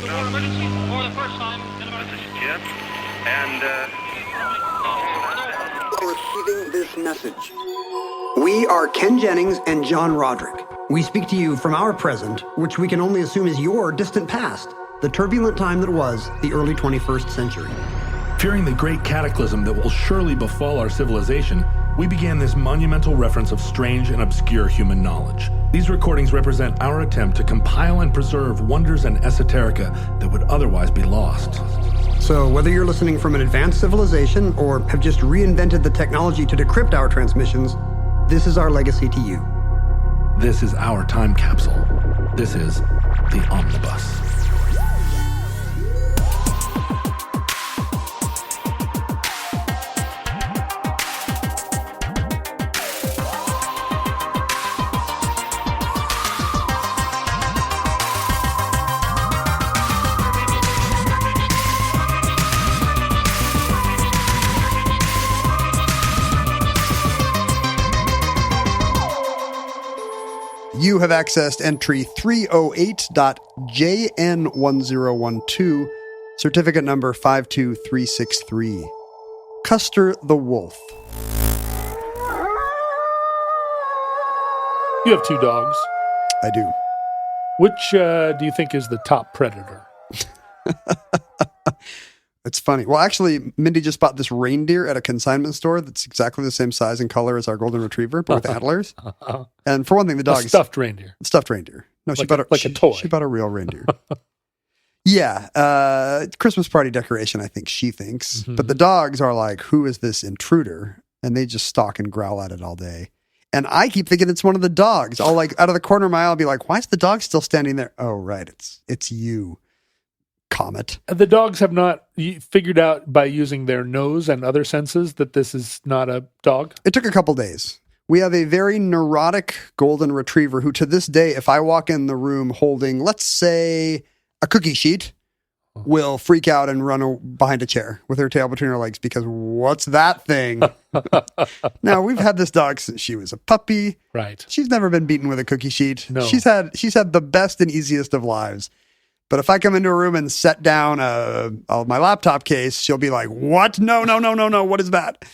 emergency for the first time in about... This is Jim, and, Receiving this message. We are Ken Jennings and John Roderick. We speak to you from our present, which we can only assume is your distant past, the turbulent time that was the early 21st century. Fearing the great cataclysm that will surely befall our civilization, we began this monumental reference of strange and obscure human knowledge. These recordings represent our attempt to compile and preserve wonders and esoterica that would otherwise be lost. So whether you're listening from an advanced civilization or have just reinvented the technology to decrypt our transmissions, this is our legacy to you. This is our time capsule. This is the Omnibus. You have accessed entry 308.JN1012, certificate number 52363. Custer the Wolf. You have two dogs. I do. Which do you think is the top predator? It's funny. Well, actually, Mindy just bought this reindeer at a consignment store that's exactly the same size and color as our golden retriever, but with antlers. And for one thing, the dog A stuffed reindeer. Stuffed reindeer. No, she bought a toy. She bought a real reindeer. Yeah, Christmas party decoration, I think she thinks. Mm-hmm. But the dogs are like, who is this intruder? And they just stalk and growl at it all day. And I keep thinking it's one of the dogs. I'll like out of the corner of my eye, I'll be like, why is the dog still standing there? Oh, right. It's you, Comet. The dogs have not figured out by using their nose and other senses that this is not a dog? It took a couple days. We have a very neurotic golden retriever who, to this day, if I walk in the room holding, let's say, a cookie sheet, will freak out and run behind a chair with her tail between her legs because what's that thing? Now, we've had this dog since she was a puppy. Right. She's never been beaten with a cookie sheet. No. She's had the best and easiest of lives. But if I come into a room and set down my laptop case, she'll be like, what? No. What is that?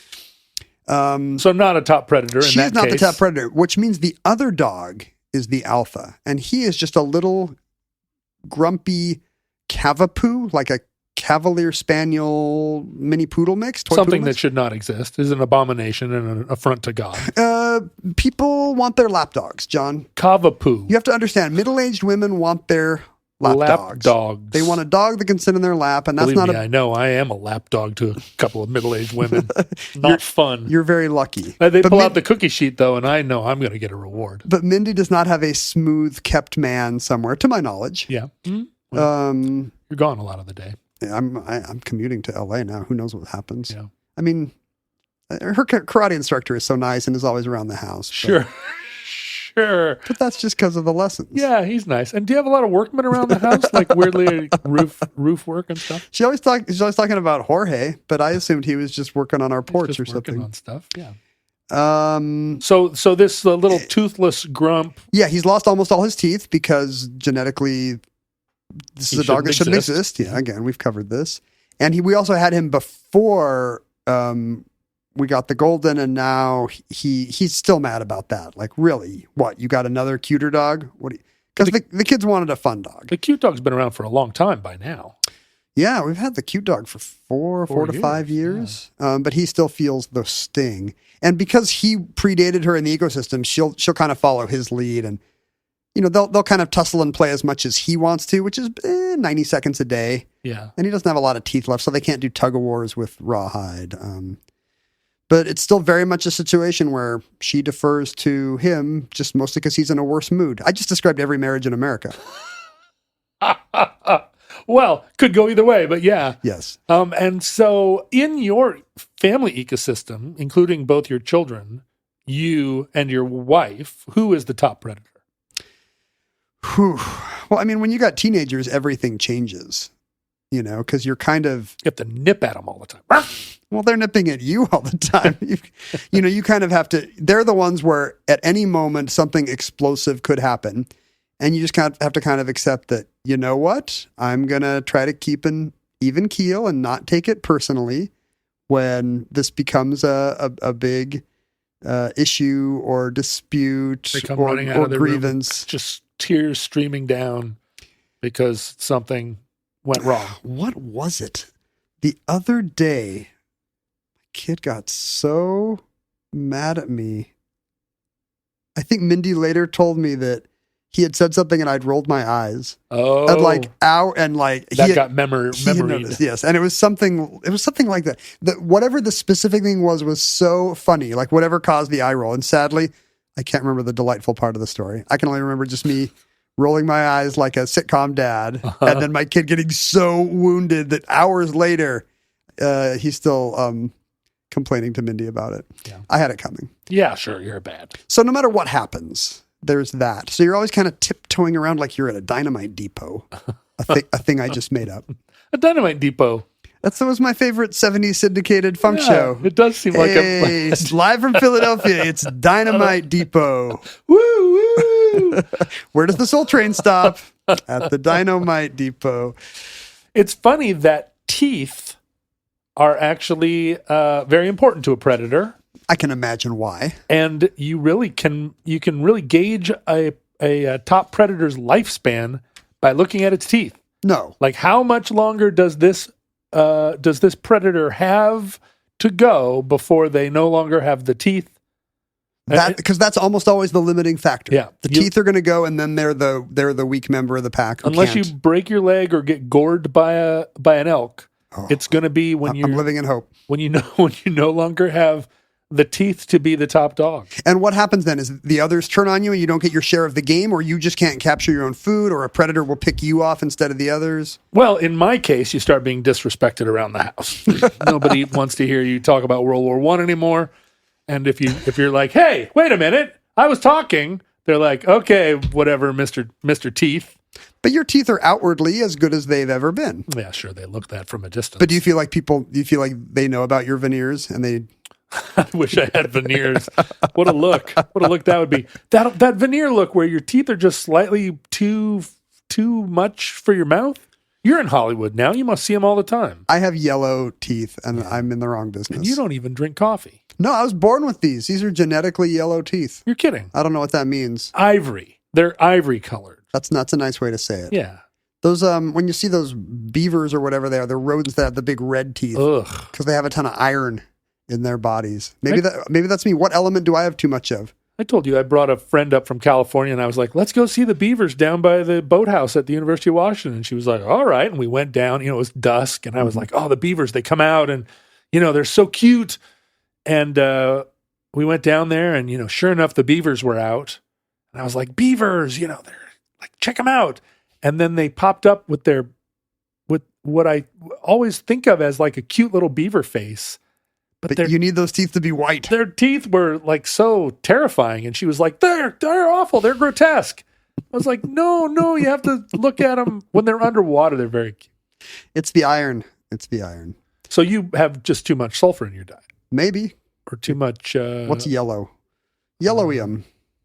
So not a top predator in that case. She's not the top predator, which means the other dog is the alpha. And he is just a little grumpy cavapoo, like a Cavalier Spaniel mini poodle mix. Something that should not exist, is an abomination and an affront to God. People want their lap dogs, John. Cavapoo. You have to understand, middle-aged women want their lap dogs. They want a dog that can sit in their lap, and that's Believe me, I know. I am a lap dog to a couple of middle-aged women. Not fun. You're very lucky. They pull out the cookie sheet, though, and I know I'm going to get a reward. But Mindy does not have a smooth-kept man somewhere, to my knowledge. Yeah. Mm-hmm. Well, you're gone a lot of the day. Yeah, I'm commuting to LA now. Who knows what happens? Yeah. I mean, her karate instructor is so nice and is always around the house. Sure. But that's just because of the lessons. Yeah, he's nice. And do you have a lot of workmen around the house, like weirdly roof work and stuff? She's always talking about Jorge, but I assumed he was just working on our porch or something. Working on stuff, yeah. So this little toothless grump. Yeah, he's lost almost all his teeth because genetically, this is a dog that shouldn't exist. Yeah, again, we've covered this, and we also had him before. We got the golden, and now he's still mad about that. Like, really? What? You got another cuter dog? What? Because the kids wanted a fun dog. The cute dog's been around for a long time by now. Yeah, we've had the cute dog for four to 5 years. Yeah. But he still feels the sting, and because he predated her in the ecosystem, she'll kind of follow his lead, and they'll kind of tussle and play as much as he wants to, which is 90 seconds a day. Yeah, and he doesn't have a lot of teeth left, so they can't do tug of wars with rawhide. But it's still very much a situation where she defers to him just mostly because he's in a worse mood. I just described every marriage in America. Well, could go either way, but yeah. Yes. And so in your family ecosystem, including both your children, you and your wife, who is the top predator? Whew. Well, I mean, when you got teenagers, everything changes, because you're kind of... You have to nip at them all the time. Well, they're nipping at you all the time. You kind of have to... They're the ones where at any moment something explosive could happen. And you just have to kind of accept that, you know what? I'm going to try to keep an even keel and not take it personally when this becomes a big issue or dispute or grievance. Just tears streaming down because something went wrong. What was it? The other day, my kid got so mad at me. I think Mindy later told me that he had said something and I'd rolled my eyes. Oh, and that got memory. Yes, and it was something like that. Whatever the specific thing was so funny. Like whatever caused the eye roll. And sadly, I can't remember the delightful part of the story. I can only remember just me rolling my eyes like a sitcom dad, and then my kid getting so wounded that hours later, he's still complaining to Mindy about it. Yeah. I had it coming. Yeah, sure, you're bad. So no matter what happens, there's that. So you're always kind of tiptoeing around like you're at a dynamite depot, a thing I just made up. A dynamite depot. That was my favorite 70s syndicated funk show. It does seem like it's live from Philadelphia. It's Dynamite Depot. Woo, woo. Where does the Soul Train stop? At the Dynamite Depot. It's funny that teeth are actually very important to a predator. I can imagine why. And you can really gauge a top predator's lifespan by looking at its teeth. No. Like how much longer does this predator have to go before they no longer have the teeth? Because that's almost always the limiting factor. Yeah. The teeth are going to go, and then they're the weak member of the pack. Unless you break your leg or get gored by an elk, it's going to be when I'm living in hope. When you no longer have the teeth to be the top dog. And what happens then is the others turn on you and you don't get your share of the game, or you just can't capture your own food, or a predator will pick you off instead of the others. Well, in my case, you start being disrespected around the house. Nobody wants to hear you talk about World War I anymore. And if you're like, hey, wait a minute, I was talking, they're like, okay, whatever, Mr. Teeth. But your teeth are outwardly as good as they've ever been. Yeah, sure, they look that from a distance. But do you feel like they know about your veneers and they... I wish I had veneers. What a look that would be. That veneer look where your teeth are just slightly too much for your mouth. You're in Hollywood now. You must see them all the time. I have yellow teeth and I'm in the wrong business. And you don't even drink coffee. No, I was born with these. These are genetically yellow teeth. You're kidding. I don't know what that means. Ivory. They're ivory colored. That's a nice way to say it. Yeah. Those when you see those beavers or whatever they are, the rodents that have the big red teeth. Ugh. Because they have a ton of iron in their bodies. Maybe that's me. What element do I have too much of? I told you I brought a friend up from California and I was like, let's go see the beavers down by the boathouse at the University of Washington. And she was like, all right. And we went down, it was dusk. And I was like, oh, the beavers, they come out and, they're so cute. And we went down there and, sure enough, the beavers were out. And I was like, beavers, they're like, check them out. And then they popped up with what I always think of as like a cute little beaver face. But you need those teeth to be white. Their teeth were like so terrifying. And she was like, they're awful. They're grotesque. I was like, no, you have to look at them when they're underwater. They're very cute. It's the iron. So you have just too much sulfur in your diet. Maybe. Or too much. What's yellow? Yellowium.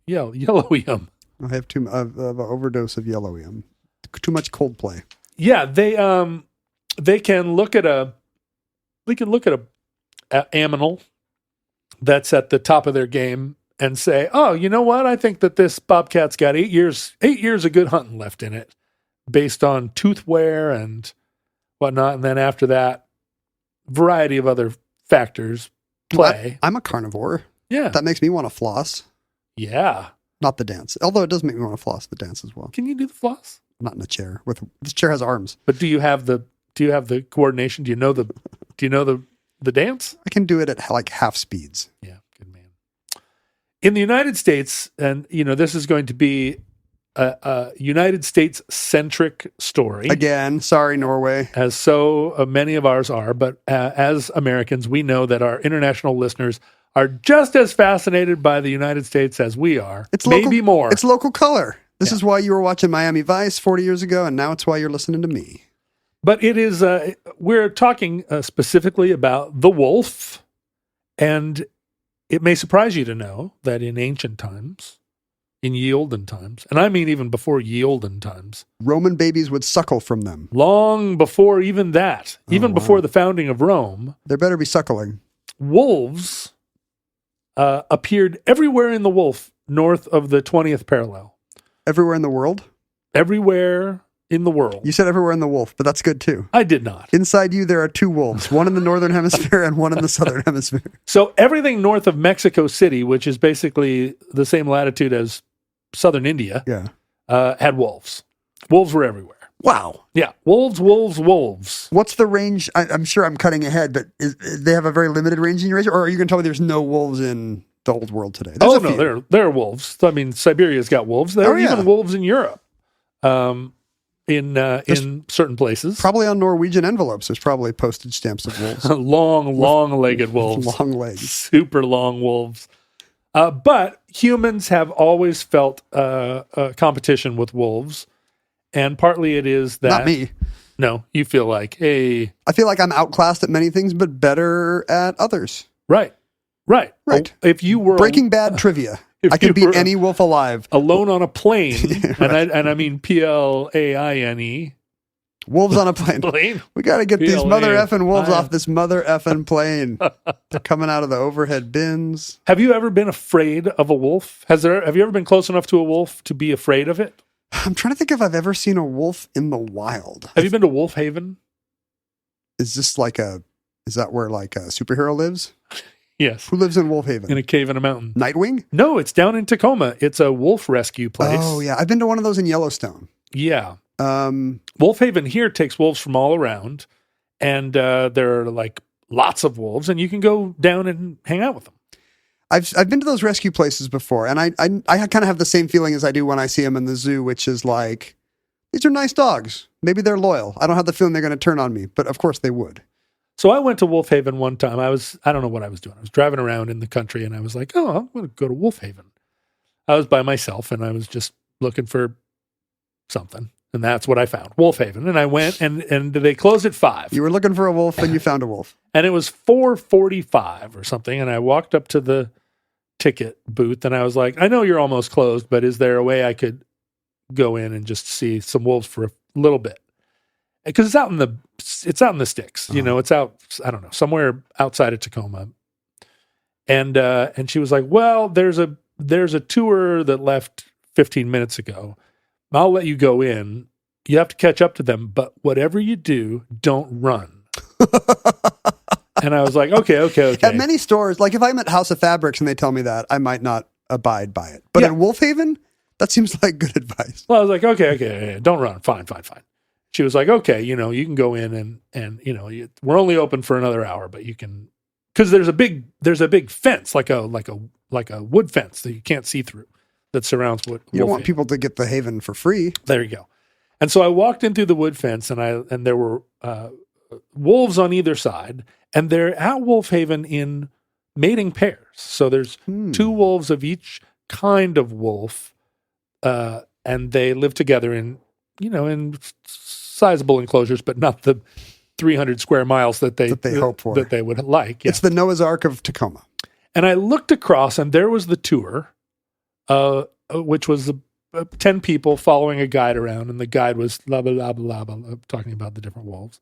Yeah, yellowium. I have an overdose of yellowium. Too much Coldplay. Yeah, they can look at a aminal that's at the top of their game and say, oh, you know what? I think that this bobcat's got 8 years of good hunting left in it based on tooth wear and whatnot. And then after that, variety of other factors play. I'm a carnivore. Yeah. That makes me want to floss. Yeah. Not the dance. Although it does make me want to floss the dance as well. Can you do the floss? Not in a chair. This chair has arms. But do you have the coordination? Do you know the dance? I can do it at like half speeds. Yeah, good man. In the United States, and this is going to be a United States centric story. Again, sorry, Norway. As so many of ours are, but as Americans, we know that our international listeners are just as fascinated by the United States as we are. It's maybe more. It's local color. This is why you were watching Miami Vice 40 years ago, and now it's why you're listening to me. But it is, we're talking specifically about the wolf, and it may surprise you to know that in ancient times, in ye olden times. And I mean even before ye olden times. Roman babies would suckle from them. Long before even that, even before the founding of Rome. There better be suckling. Wolves appeared everywhere in the wolf north of the 20th parallel. Everywhere in the world? Everywhere in the world. You said everywhere in the wolf, but that's good too. I did not. Inside you, there are two wolves, one in the northern hemisphere and one in the southern hemisphere. So everything north of Mexico City, which is basically the same latitude as southern India, had wolves. Wolves were everywhere. Wow. Yeah. Wolves. What's the range? I'm sure I'm cutting ahead, but they have a very limited range in Eurasia? Or are you going to tell me there's no wolves in the old world today? There's no, there are wolves. I mean, Siberia's got wolves. There are even wolves in Europe. In certain places. Probably on Norwegian envelopes, there's probably postage stamps of wolves. long-legged wolves. Long legs. Super long wolves. But humans have always felt a competition with wolves. And partly it is that... Not me. No, you feel like, hey... I feel like I'm outclassed at many things, but better at others. Right. If you were... Breaking Bad trivia. I can beat any wolf alive. Alone on a plane, right. and I mean PLAINE. Wolves on a plane. We got to get these mother effing wolves off this mother effing plane. They're coming out of the overhead bins. Have you ever been afraid of a wolf? Have you ever been close enough to a wolf to be afraid of it? I'm trying to think if I've ever seen a wolf in the wild. Have you been to Wolf Haven? Is that where like a superhero lives? Yes. Who lives in Wolf Haven? In a cave in a mountain. Nightwing? No, it's down in Tacoma. It's a wolf rescue place. Oh, yeah. I've been to one of those in Yellowstone. Yeah. Wolf Haven here takes wolves from all around, and there are like lots of wolves, and you can go down and hang out with them. I've been to those rescue places before, and I kind of have the same feeling as I do when I see them in the zoo, which is like, these are nice dogs. Maybe they're loyal. I don't have the feeling they're going to turn on me, but of course they would. So I went to Wolf Haven one time. I don't know what I was doing. I was driving around in the country, and I was like, oh, I'm going to go to Wolf Haven. I was by myself, and I was just looking for something, and that's what I found, Wolf Haven. And I went, and they closed at 5. You were looking for a wolf, and you found a wolf. And it was 4:45 or something, and I walked up to the ticket booth, and I was like, I know you're almost closed, but is there a way I could go in and just see some wolves for a little bit? Because it's out in the sticks, you know, it's out, I don't know, somewhere outside of Tacoma. And she was like, well, there's a tour that left 15 minutes ago. I'll let you go in. You have to catch up to them, but whatever you do, don't run. And I was like, okay. At many stores, like if I'm at House of Fabrics and they tell me that, I might not abide by it. But at Wolf Haven, that seems like good advice. Well, I was like, okay, don't run. Fine. She was like, okay, you know, you can go in and you know, we're only open for another hour, but you can, because there's a big fence, like a wood fence that you can't see through that surrounds Wolf You don't want Haven. people to get the Haven for free. There you go. And so I walked in through the wood fence, and there were wolves on either side, and they're at Wolf Haven in mating pairs. So there's 2 wolves of each kind of wolf, and they live together in sizable enclosures, but not the 300 square miles that they hope for, that they would like. Yeah. It's the Noah's Ark of Tacoma. And I looked across, and there was the tour, which was 10 people following a guide around, and the guide was blah, blah, blah, blah, blah, talking about the different wolves.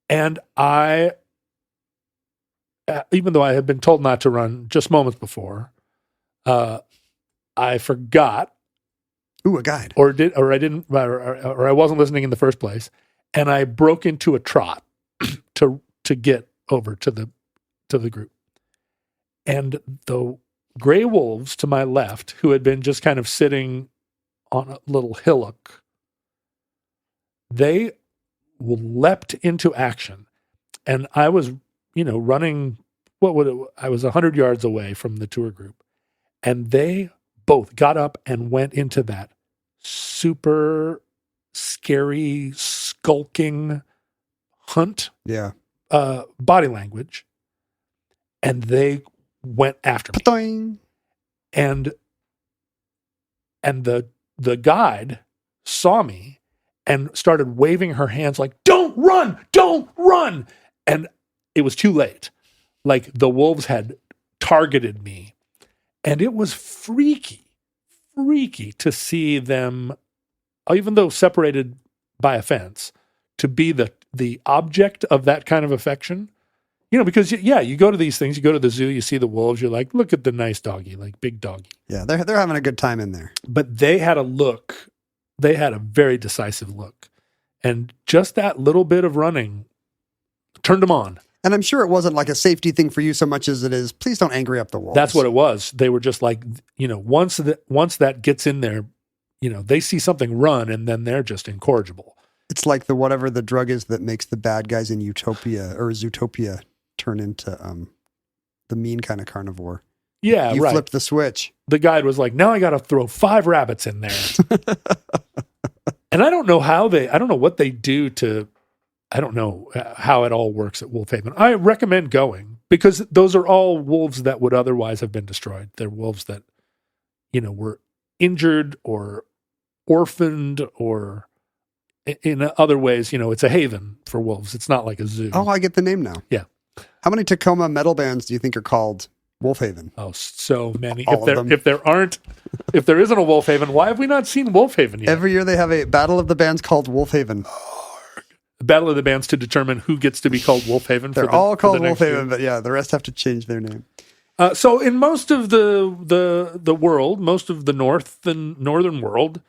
And I, even though I had been told not to run just moments before, I forgot. Ooh, a guide. Or I wasn't listening in the first place, and I broke into a trot to get over to the group. And the gray wolves to my left, who had been just kind of sitting on a little hillock, they leapt into action. And I was, running, I was 100 yards away from the tour group. And they both got up and went into that super scary, skulking hunt. Yeah. Body language. And they went after me. Patoing. And the guide saw me and started waving her hands like, don't run. And it was too late. Like the wolves had targeted me, and it was freaky. freaky to see them, even though separated by a fence, to be the object of that kind of affection. Because you go to these things, you go to the zoo, you see the wolves, you're like, look at the nice doggy, like big doggy. Yeah, they're having a good time in there. But they had a very decisive look. And just that little bit of running turned them on. And I'm sure it wasn't like a safety thing for you so much as it is, please don't angry up the wolves. That's what it was. They were just like, once that gets in there, they see something run and then they're just incorrigible. It's like whatever the drug is that makes the bad guys in Utopia or Zootopia turn into the mean kind of carnivore. Yeah, you right. flipped the switch. The guide was like, now I got to throw 5 rabbits in there. And I don't know what they do I don't know how it all works at Wolf Haven. I recommend going because those are all wolves that would otherwise have been destroyed. They're wolves that, were injured or orphaned or in other ways, it's a haven for wolves. It's not like a zoo. Oh, I get the name now. Yeah. How many Tacoma metal bands do you think are called Wolf Haven? Oh, so many. All of them. If there isn't a Wolf Haven, why have we not seen Wolf Haven yet? Every year they have a battle of the bands called Wolf Haven. The battle of the bands to determine who gets to be called Wolf Haven. They're all called Wolf Haven, but yeah, the rest have to change their name. So in most of the world, most of the northern world,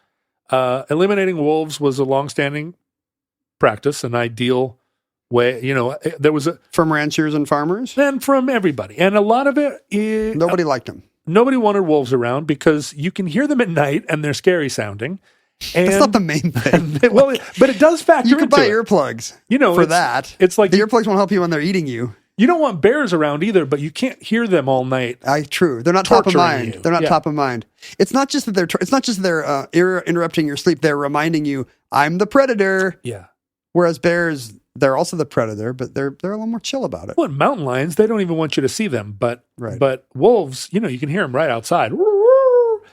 eliminating wolves was a longstanding practice, an ideal way. There was from ranchers and farmers, and from everybody, and a lot of it. Nobody liked them. Nobody wanted wolves around because you can hear them at night and they're scary sounding. And, that's not the main thing. But it does factor into it. You could buy earplugs, for that. It's like the earplugs won't help you when they're eating you. You don't want bears around either, but you can't hear them all night. True. They're not top of mind. You. They're not top of mind. It's not just that they're interrupting your sleep. They're reminding you, I'm the predator. Yeah. Whereas bears, they're also the predator, but they're a little more chill about it. Well, mountain lions, they don't even want you to see them, but wolves, you can hear them right outside.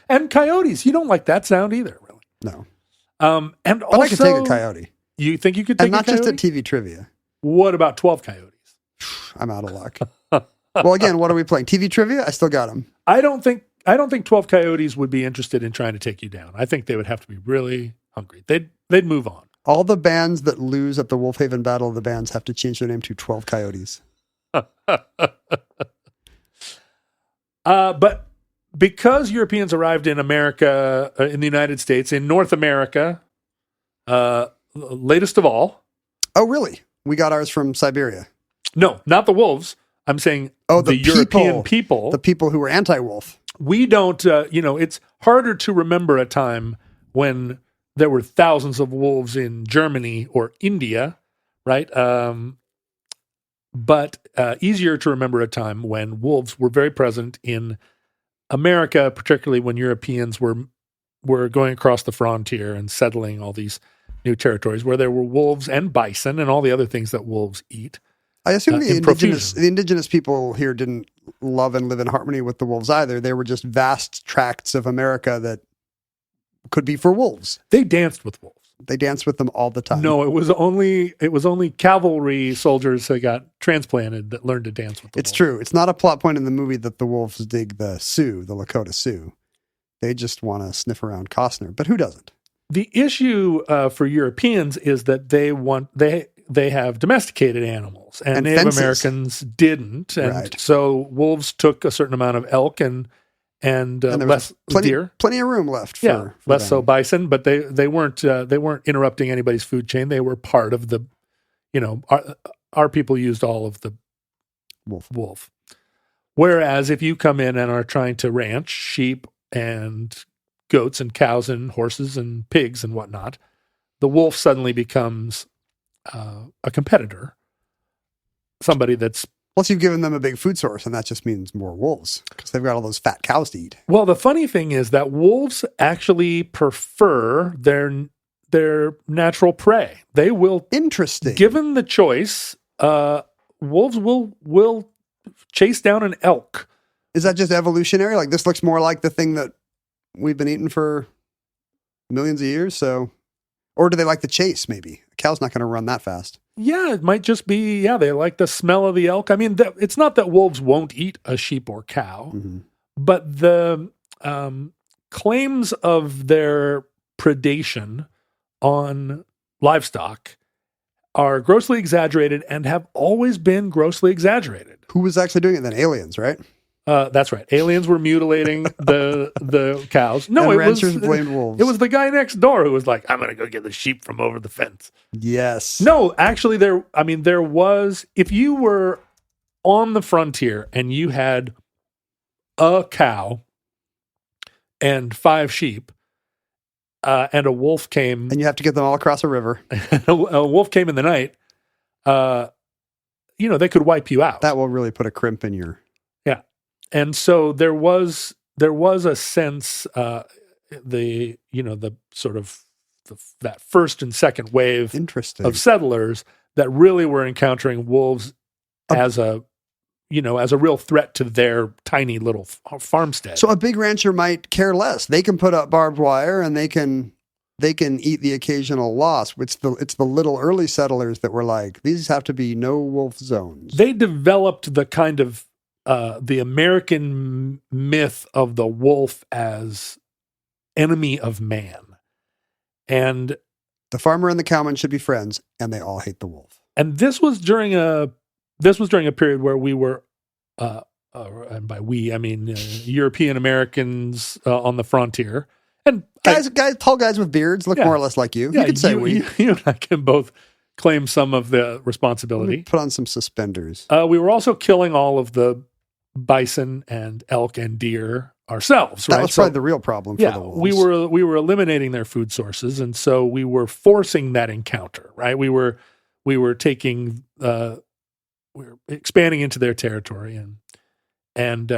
And coyotes, you don't like that sound either, really. No. But I could take a coyote. You think you could take a coyote? And not just at TV trivia. What about 12 coyotes? I'm out of luck. Well, again, what are we playing? TV trivia? I still got them. I don't think 12 coyotes would be interested in trying to take you down. I think they would have to be really hungry. They'd move on. All the bands that lose at the Wolf Haven Battle of the Bands have to change their name to 12 Coyotes. But because Europeans arrived in America, in the United States, in North America, latest of all. Oh, really? We got ours from Siberia. No, not the wolves. I'm saying the European people. The people who were anti-wolf. We don't, it's harder to remember a time when there were thousands of wolves in Germany or India, right? But easier to remember a time when wolves were very present in America, particularly when Europeans were going across the frontier and settling all these new territories where there were wolves and bison and all the other things that wolves eat. I assume the indigenous people here didn't love and live in harmony with the wolves either. They were just vast tracts of America that could be for wolves. They danced with wolves. They danced with them all the time. No, it was only cavalry soldiers that got transplanted that learned to dance with the wolves. It's true. It's not a plot point in the movie that the wolves dig the Sioux, the Lakota Sioux. They just want to sniff around Costner, but who doesn't? The issue for Europeans is that they have domesticated animals, and Native fences. Americans didn't, and so wolves took a certain amount of elk and less deer. Plenty of room left. For less them. so bison, but they weren't interrupting anybody's food chain. They were part of the, our people used all of the wolf. Whereas if you come in and are trying to ranch sheep and goats and cows and horses and pigs and whatnot, the wolf suddenly becomes a competitor, somebody that's... Plus, you've given them a big food source, and that just means more wolves, because they've got all those fat cows to eat. Well, the funny thing is that wolves actually prefer their natural prey. They will... Interesting. Given the choice, wolves will chase down an elk. Is that just evolutionary? Like, this looks more like the thing that we've been eating for millions of years, so... Or do they like the chase, maybe? A cow's not going to run that fast. Yeah, it might just be, they like the smell of the elk. I mean, it's not that wolves won't eat a sheep or cow, but the claims of their predation on livestock are grossly exaggerated and have always been grossly exaggerated. Who was actually doing it then? Aliens, right? That's right. Aliens were mutilating the cows. No, And it ranchers was blamed wolves. It was the guy next door who was like, "I'm going to go get the sheep from over the fence." Yes. No, actually, there was. If you were on the frontier and you had a cow and 5 sheep, and a wolf came, And you have to get them all across a river. a wolf came in the night, they could wipe you out. That will really put a crimp in your... Yeah. And so there was a sense, the sort of that first and second wave Interesting. of settlers that really were encountering wolves as a real threat to their tiny little farmstead. So a big rancher might care less. They can put up barbed wire and they can eat the occasional loss. It's the little early settlers that were like, these have to be no wolf zones. They developed the kind of the American myth of the wolf as enemy of man. And The farmer and the cowman should be friends, and they all hate the wolf. And this was during a period where we were, and by we I mean European Americans on the frontier, and Tall guys with beards look more or less like you. Yeah, You could say we. You and I can both claim some of the responsibility. Put on some suspenders. We were also killing all of the bison and elk and deer ourselves. That right? was probably the real problem for the wolves. we were eliminating their food sources, and so we were forcing that encounter. Right, we were taking we were expanding into their territory, and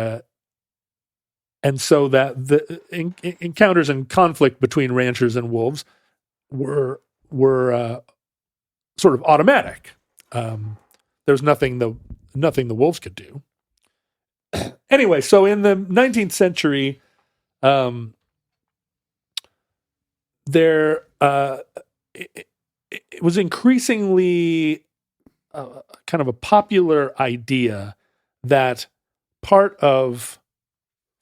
so that the encounters and conflict between ranchers and wolves were sort of automatic. There's nothing the wolves could do. Anyway, so in the 19th century, it was increasingly kind of a popular idea that part of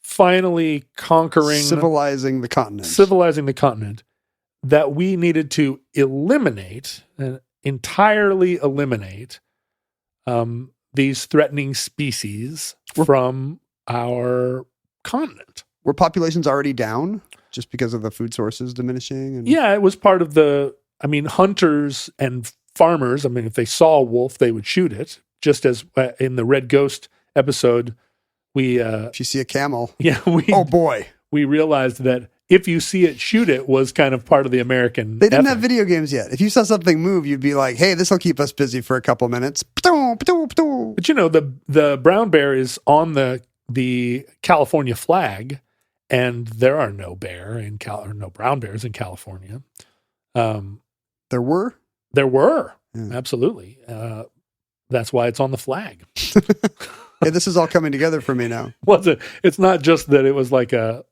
finally civilizing the continent, that we needed to entirely eliminate these threatening species from our continent. Were populations already down just because of the food sources diminishing? Yeah, it was part of hunters and farmers, if they saw a wolf, they would shoot it. Just as in the Red Ghost episode, if you see a camel, oh boy, we realized that if you see it, shoot it was kind of part of the American. They didn't ethic. have video games yet. If you saw something move, you'd be like, "Hey, this will keep us busy for a couple minutes." But the brown bear is on the California flag, and there are no no brown bears in California. There were. Yeah. Absolutely. That's why it's on the flag. Hey, this is all coming together for me now. It's not just that it was like a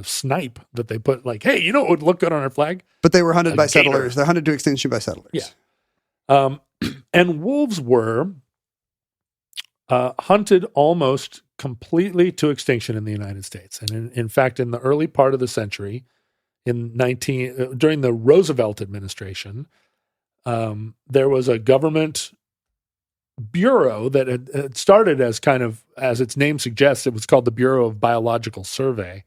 snipe that they put hey, it would look good on our flag. But they were hunted by gator. settlers. They're hunted to extinction by settlers. Yeah. And wolves were hunted almost completely to extinction in the United States. And in fact, in the early part of the century, during the Roosevelt administration, there was a government bureau that had started as kind of, as its name suggests, it was called the Bureau of Biological Survey.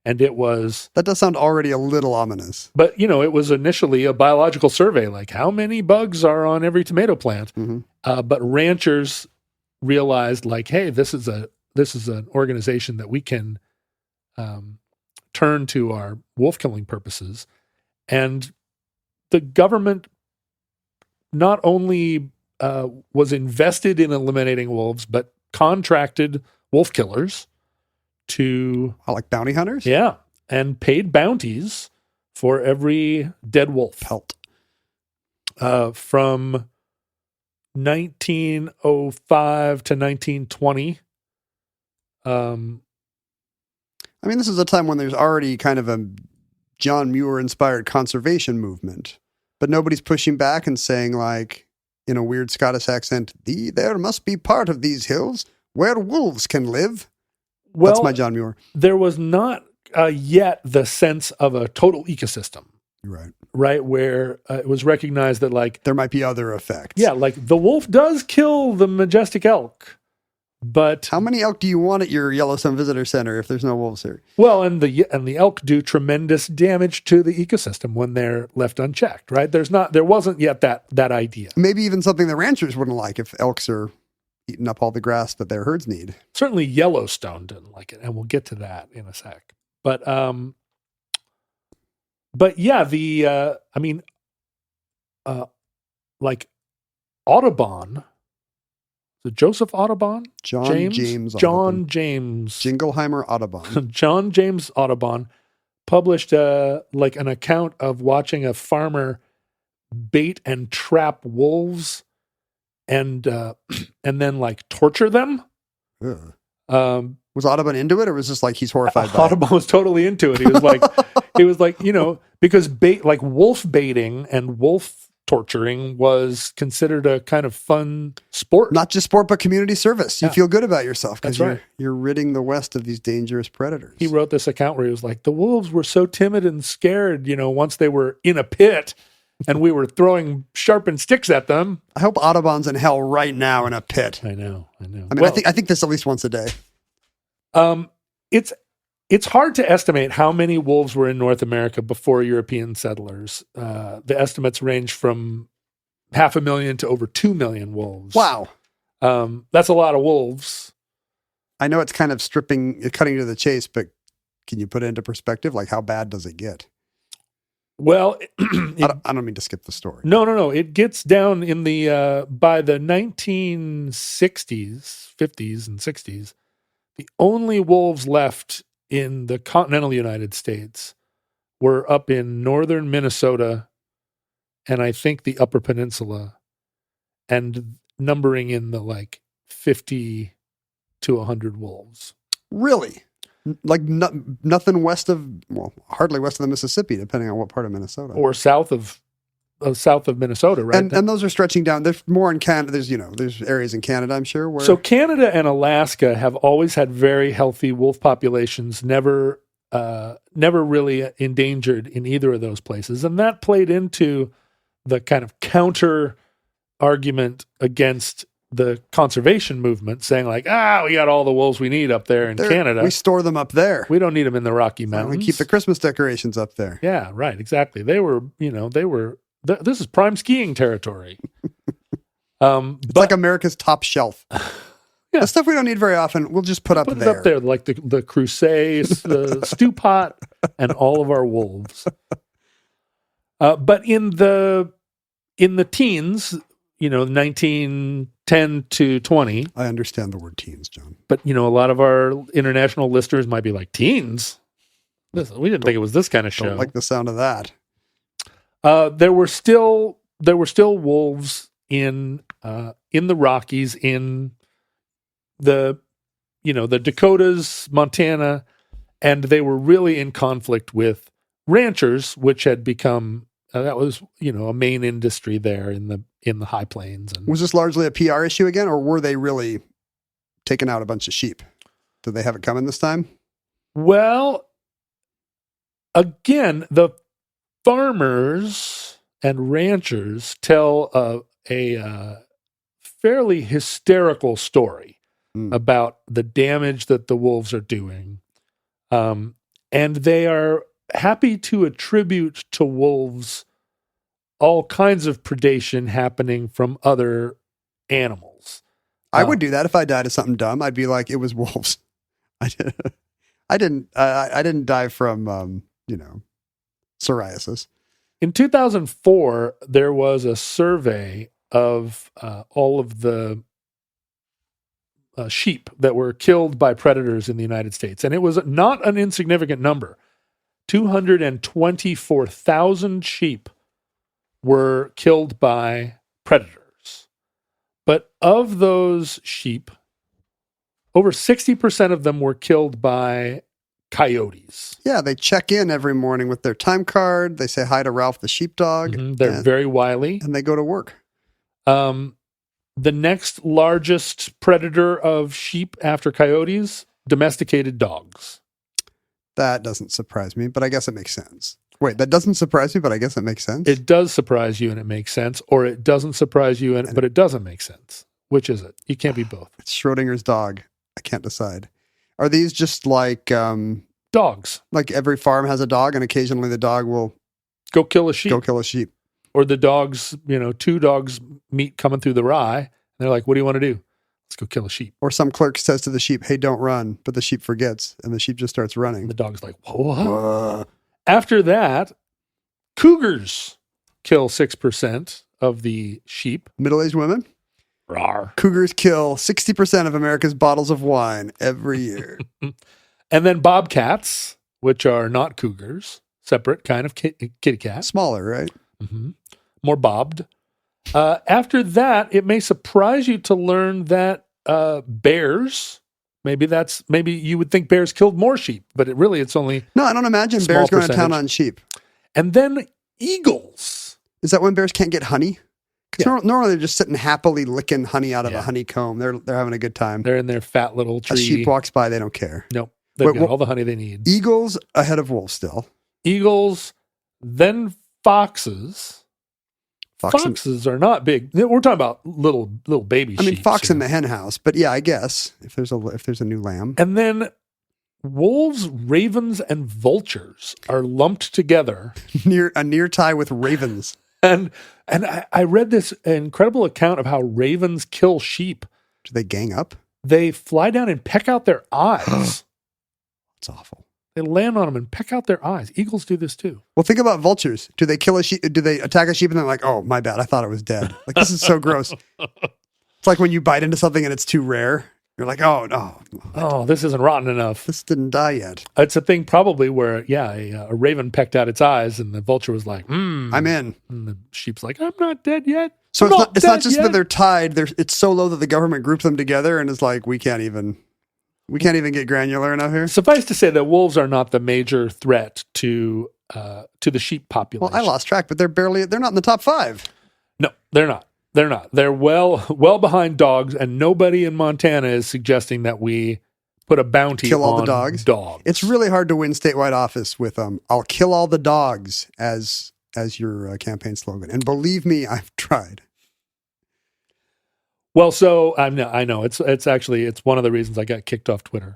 And it was... That does sound already a little ominous. But, it was initially a biological survey, like how many bugs are on every tomato plant. Mm-hmm. But ranchers realized hey, this is an organization that we can turn to our wolf killing purposes. And the government not only was invested in eliminating wolves, but contracted wolf killers to... like bounty hunters? Yeah, and paid bounties for every dead wolf. Pelt. From 1905 to 1920. This is a time when there's already kind of a John Muir-inspired conservation movement, but nobody's pushing back and saying, in a weird Scottish accent, there must be part of these hills where wolves can live. Well, that's my John Muir. There was not yet the sense of a total ecosystem, right? Where it was recognized that like there might be other effects. Yeah, like the wolf does kill the majestic elk, but how many elk do you want at your Yellowstone Visitor Center if there's no wolves here? Well, and the elk do tremendous damage to the ecosystem when they're left unchecked, right? There wasn't yet that idea. Maybe even something the ranchers wouldn't like if elks are eating up all the grass that their herds need. Certainly Yellowstone didn't like it, and we'll get to that in a sec. But yeah, like Audubon, the Joseph Audubon? John James Jingleheimer Audubon. John James Audubon published like an account of watching a farmer bait and trap wolves and then like torture them. Was Audubon into it, or was this like he's horrified by Audubon was totally into it. He was like, because like wolf baiting and wolf torturing was considered a kind of fun sport. Not just sport, but community service. You feel good about yourself because right. you're ridding the West of these dangerous predators. He wrote this account where he was like, the wolves were so timid and scared, once they were in a pit and we were throwing sharpened sticks at them. I hope Audubon's in hell right now in a pit. I know. I mean, I think this at least once a day. It's hard to estimate how many wolves were in North America before European settlers. The estimates range from 500,000 to over 2 million wolves. Wow. That's a lot of wolves. I know it's kind of cutting to the chase, but can you put it into perspective? Like, how bad does it get? Well, I don't mean to skip the story. No. It gets down in by the 1960s, 50s, and 60s. The only wolves left in the continental United States were up in northern Minnesota and I think the Upper Peninsula, and numbering in the like 50 to 100 wolves. Really? Like nothing west of, hardly west of the Mississippi, depending on what part of Minnesota. Or south of Minnesota, right? And those are stretching down. There's more in Canada. There's areas in Canada, I'm sure. Where... So Canada and Alaska have always had very healthy wolf populations, never really endangered in either of those places. And that played into the kind of counter argument against the conservation movement, saying like, we got all the wolves we need up there in Canada. We store them up there. We don't need them in the Rocky Mountains. We keep the Christmas decorations up there. Yeah, right. Exactly. This is prime skiing territory. It's like America's top shelf. Yeah. The stuff we don't need very often, we'll just put up there. Put it up there, like the Crusades, the stew pot, and all of our wolves. But in the teens, 1910 to 20. I understand the word teens, John. But, a lot of our international listeners might be like, teens? We didn't think it was this kind of show. Don't like the sound of that. There were still wolves in the Rockies, in the Dakotas, Montana, and they were really in conflict with ranchers, which had become that was a main industry there in the high plains. And was this largely a PR issue again, or were they really taking out a bunch of sheep? Did they have it coming this time? Well, again, the farmers and ranchers tell a fairly hysterical story about the damage that the wolves are doing. And they are happy to attribute to wolves all kinds of predation happening from other animals. I would do that if I died of something dumb. I'd be like, it was wolves. I didn't die from, psoriasis. In 2004, there was a survey of all of the sheep that were killed by predators in the United States. And it was not an insignificant number. 224,000 sheep were killed by predators. But of those sheep, over 60% of them were killed by coyotes. Yeah, they check in every morning with their time card. They say hi to Ralph the sheepdog. Mm-hmm. They're very wily. And they go to work. The next largest predator of sheep after coyotes, domesticated dogs. That doesn't surprise me, but I guess it makes sense. Wait, that doesn't surprise me, but I guess it makes sense. It does surprise you and it makes sense, or it doesn't surprise you but it doesn't make sense. Which is it? You can't be both. It's Schrodinger's dog. I can't decide. Are these just like dogs? Like every farm has a dog, and occasionally the dog will go kill a sheep. Or the dogs, two dogs meet coming through the rye. And they're like, "What do you want to do? Let's go kill a sheep." Or some clerk says to the sheep, "Hey, don't run," but the sheep forgets, and the sheep just starts running. And the dog's like, "Whoa!" After that, cougars kill 6% of the sheep. Middle-aged women. Rawr. Cougars kill 60% of America's bottles of wine every year. And then bobcats, which are not cougars, separate kind of kitty cat. Smaller, right? Mm-hmm. More bobbed. After that, it may surprise you to learn that bears, maybe you would think bears killed more sheep, but it's only No, I don't imagine bears going to town on sheep. And then eagles. Is that when bears can't get honey? Because normally they're just sitting happily licking honey out of a honeycomb. They're having a good time. They're in their fat little tree. A sheep walks by, they don't care. Nope. They've got all the honey they need. Eagles ahead of wolves still. Eagles, then foxes. Foxes are not big. We're talking about little baby sheep. I mean, fox in the hen house, but yeah, I guess if there's a new lamb. And then wolves, ravens, and vultures are lumped together. near tie with ravens. And I read this incredible account of how ravens kill sheep. Do they gang up? They fly down and peck out their eyes. It's awful. They land on them and peck out their eyes. Eagles do this too. Well, think about vultures. Do they kill a sheep? Do they attack a sheep and they're like, "Oh, my bad. I thought it was dead." Like, this is so gross. It's like when you bite into something and it's too rare. You're like, "Oh, no. Oh, this isn't rotten enough. This didn't die yet." It's a thing probably where, a raven pecked out its eyes and the vulture was like, I'm in. And the sheep's like, "I'm not dead yet." So it's not just that they're tied. It's so low that the government grouped them together and is like, we can't even get granular enough here. Suffice to say that wolves are not the major threat to the sheep population. Well, I lost track, but they're not in the top 5. No, they're not. They're not. They're well behind dogs, and nobody in Montana is suggesting that we put a bounty kill all on the dogs. dogs. It's really hard to win statewide office with "I'll kill all the dogs" as your campaign slogan. And believe me, I've tried. Well, so I know it's one of the reasons I got kicked off Twitter.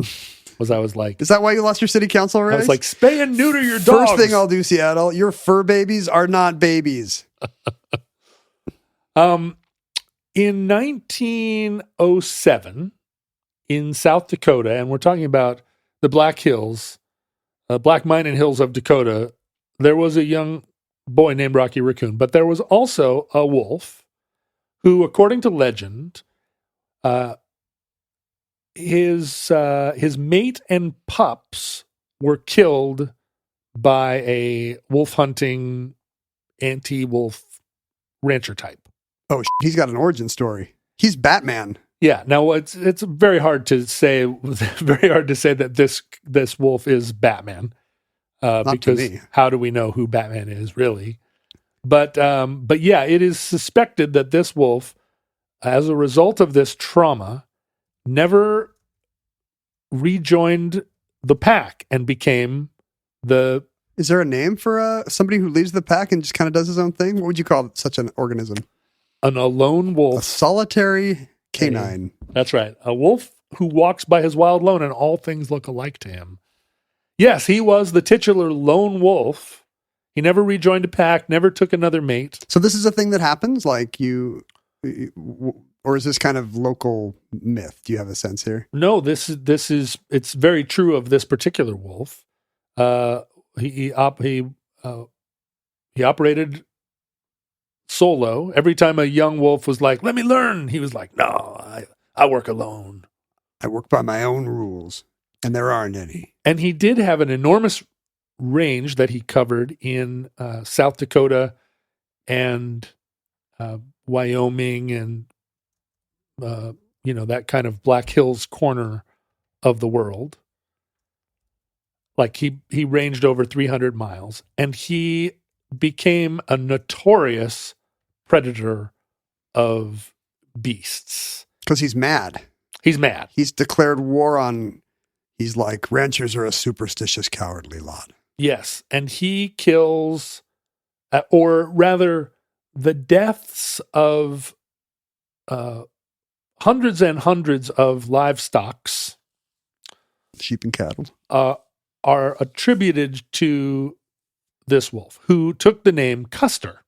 I was like, is that why you lost your city council race? I was like, spay and neuter your dogs. First thing I'll do, Seattle, your fur babies are not babies. In 1907, in South Dakota, and we're talking about the Black Hills, Black Mining Hills of Dakota, there was a young boy named Rocky Raccoon, but there was also a wolf who, according to legend, his mate and pups were killed by a wolf hunting anti-wolf rancher type. Oh, he's got an origin story. He's Batman. Yeah. Now it's very hard to say. Very hard to say that this wolf is Batman, because how do we know who Batman is really? But yeah, it is suspected that this wolf, as a result of this trauma, never rejoined the pack and became the. Is there a name for somebody who leaves the pack and just kind of does his own thing? What would you call such an organism? A lone wolf. A solitary canine. That's right. A wolf who walks by his wild lone and all things look alike to him. Yes, he was the titular lone wolf. He never rejoined a pack, never took another mate. So this is a thing that happens? Like or is this kind of local myth? Do you have a sense here? No, it's very true of this particular wolf. He operated solo. Every time a young wolf was like, "Let me learn," he was like, "No, I work alone. I work by my own rules, and there aren't any." And he did have an enormous range that he covered in South Dakota and Wyoming and that kind of Black Hills corner of the world. Like he ranged over 300 miles, and he became a notorious predator of beasts. Because he's mad. He's mad. He's declared war on He's like, ranchers are a superstitious, cowardly lot. Yes, and he kills, or rather, the deaths of hundreds and hundreds of livestocks, sheep and cattle, are attributed to this wolf, who took the name Custer.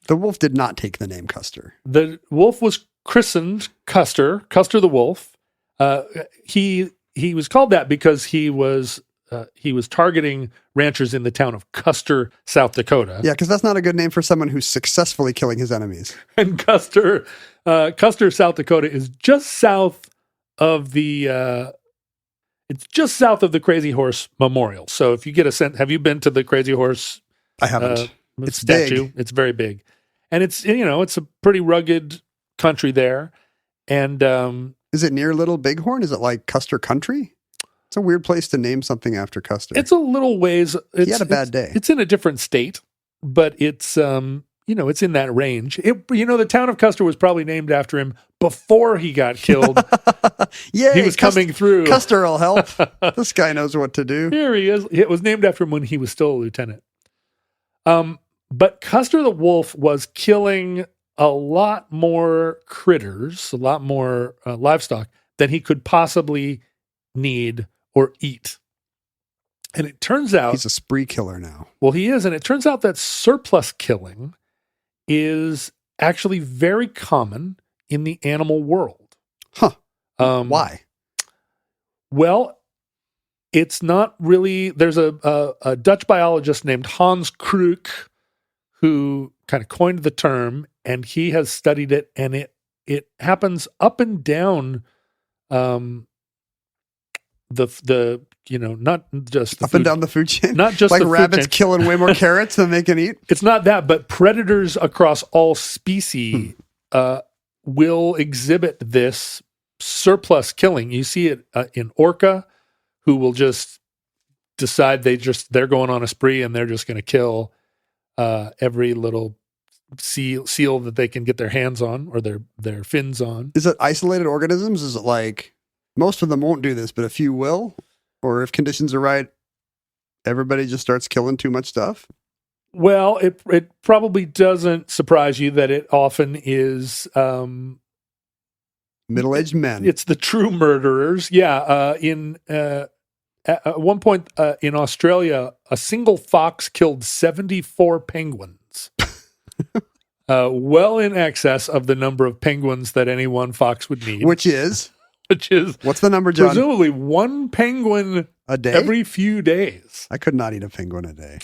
The wolf did not take the name Custer. The wolf was christened Custer the wolf. He was called that because he was targeting ranchers in the town of Custer, South Dakota. Yeah, because that's not a good name for someone who's successfully killing his enemies. And Custer, South Dakota is just south of the Crazy Horse Memorial. So if you get a sense, have you been to the Crazy Horse? I haven't. It's statue. big. It's very big, and it's a pretty rugged country there. And is it near Little Bighorn? Is it like Custer Country? It's a weird place to name something after Custer. It's a little ways. He had a bad day. It's in a different state, but it's it's in that range. The town of Custer was probably named after him before he got killed. Yeah, he was coming through. Custer will help. This guy knows what to do. Here he is. It was named after him when he was still a lieutenant. But Custer the wolf was killing a lot more critters, a lot more livestock than he could possibly need or eat. And it turns out he's a spree killer now. Well, he is. And it turns out that surplus killing is actually very common in the animal world. Huh. Why? Well, it's not really. There's a Dutch biologist named Hans Kruk who kind of coined the term, and he has studied it, and it happens up and down the not just the up and down the food chain, not just like the rabbits food chain. killing way more carrots than they can eat. It's not that, but predators across all species will exhibit this surplus killing. You see it in orca, who will just decide they're going on a spree and they're just going to kill every little seal that they can get their hands on or their fins on. Is it isolated organisms? Is it like most of them won't do this, but a few will? Or if conditions are right, everybody just starts killing too much stuff? Well, it probably doesn't surprise you that it often is middle-aged men. It's the true murderers. Yeah. At one point in Australia, a single fox killed 74 penguins. Well in excess of the number of penguins that any one fox would need. Which is what's the number, John? Presumably one penguin a day, every few days. I could not eat a penguin a day.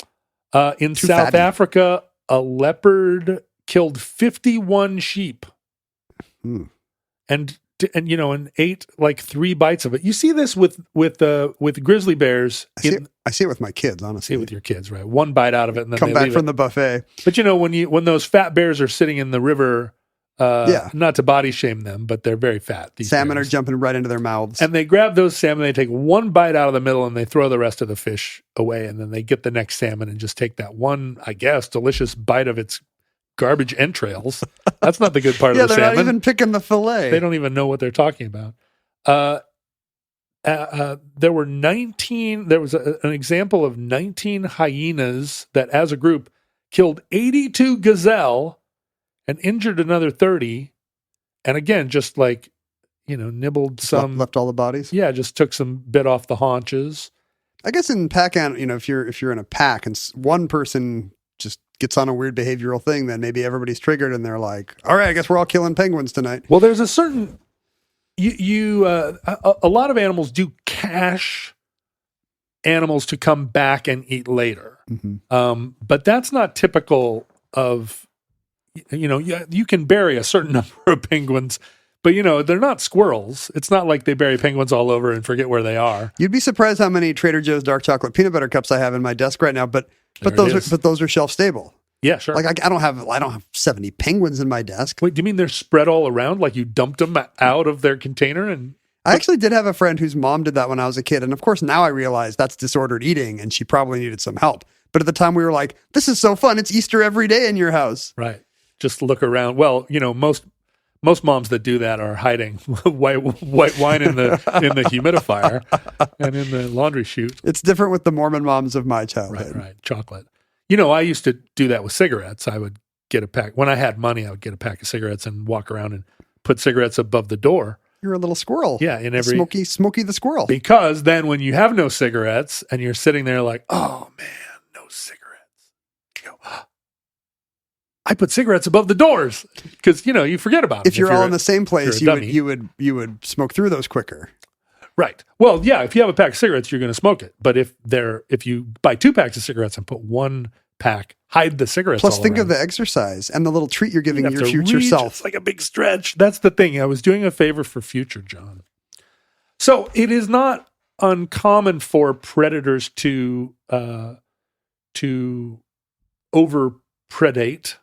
In South Africa, a leopard killed 51 sheep, and ate like 3 bites of it. You see this with grizzly bears. I see it with my kids. Honestly, see it with your kids, right? 1 bite out of it, and then come they back leave from it. the buffet. But when those fat bears are sitting in the river. Not to body shame them, but they're very fat. These salmon bears are jumping right into their mouths. And they grab those salmon, they take 1 bite out of the middle, and they throw the rest of the fish away. And then they get the next salmon and just take that one, I guess, delicious bite of its garbage entrails. That's not the good part of the salmon. They're not even picking the fillet. They don't even know what they're talking about. There were 19, there was an example of 19 hyenas that as a group killed 82 gazelle and injured another 30, and again, just like, nibbled some, left all the bodies. Yeah, just took some bit off the haunches. I guess in pack, if you're in a pack and one person just gets on a weird behavioral thing, then maybe everybody's triggered and they're like, all right, I guess we're all killing penguins tonight. Well, there's a certain a lot of animals do cache animals to come back and eat later, but that's not typical of. You can bury a certain number of penguins, but they're not squirrels. It's not like they bury penguins all over and forget where they are. You'd be surprised how many Trader Joe's dark chocolate peanut butter cups I have in my desk right now, but those are shelf stable. Yeah, sure. Like I don't have 70 penguins in my desk. Wait, do you mean they're spread all around? Like you dumped them out of their container? And I actually did have a friend whose mom did that when I was a kid, and of course now I realize that's disordered eating, and she probably needed some help. But at the time we were like, "This is so fun! It's Easter every day in your house." Right. Just look around. Well, Most moms that do that are hiding white wine in the humidifier and in the laundry chute. It's different with the Mormon moms of my childhood. Right. Chocolate. You know, I used to do that with cigarettes. I would get a pack. When I had money, I would get a pack of cigarettes and walk around and put cigarettes above the door. You're a little squirrel. Yeah, in every Smokey the squirrel. Because then when you have no cigarettes and you're sitting there like, oh man, no cigarettes. You go, I put cigarettes above the doors because you forget about them. If you're all in the same place, you would smoke through those quicker. Right. Well, yeah. If you have a pack of cigarettes, you're going to smoke it. But if you buy 2 packs of cigarettes and put 1 pack, hide the cigarettes. Plus, all think around. of the exercise and the little treat you're giving your future reach. self. It's like a big stretch. That's the thing. I was doing a favor for future John. So it is not uncommon for predators to overpredate.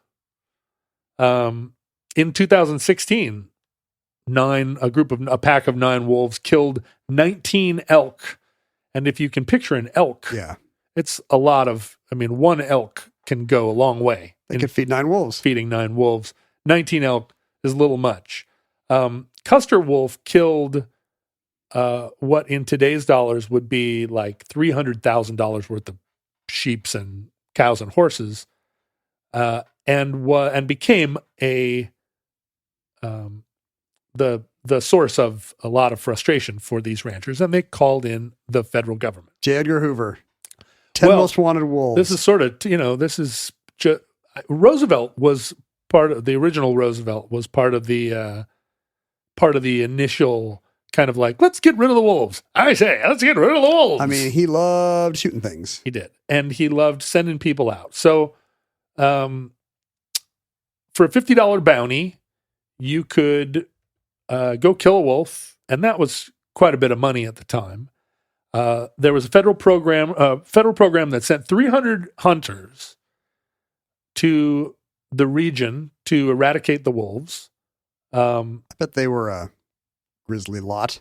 In 2016, a pack of 9 wolves killed 19 elk. And if you can picture an elk, it's a lot of, 1 elk can go a long way. They could feed 9 wolves. Feeding 9 wolves. 19 elk is a little much. Custer wolf killed what in today's dollars would be like $300,000 worth of sheeps and cows and horses, and became the source of a lot of frustration for these ranchers, and they called in the federal government. J. Edgar Hoover, 10 most wanted wolves. This is sort of Roosevelt was part of the original. Roosevelt was part of the initial kind of like, let's get rid of the wolves. I say, let's get rid of the wolves. He loved shooting things. He did, and he loved sending people out. So, for a $50 bounty, you could go kill a wolf, and that was quite a bit of money at the time. There was a federal program that sent 300 hunters to the region to eradicate the wolves. I bet they were a grisly lot.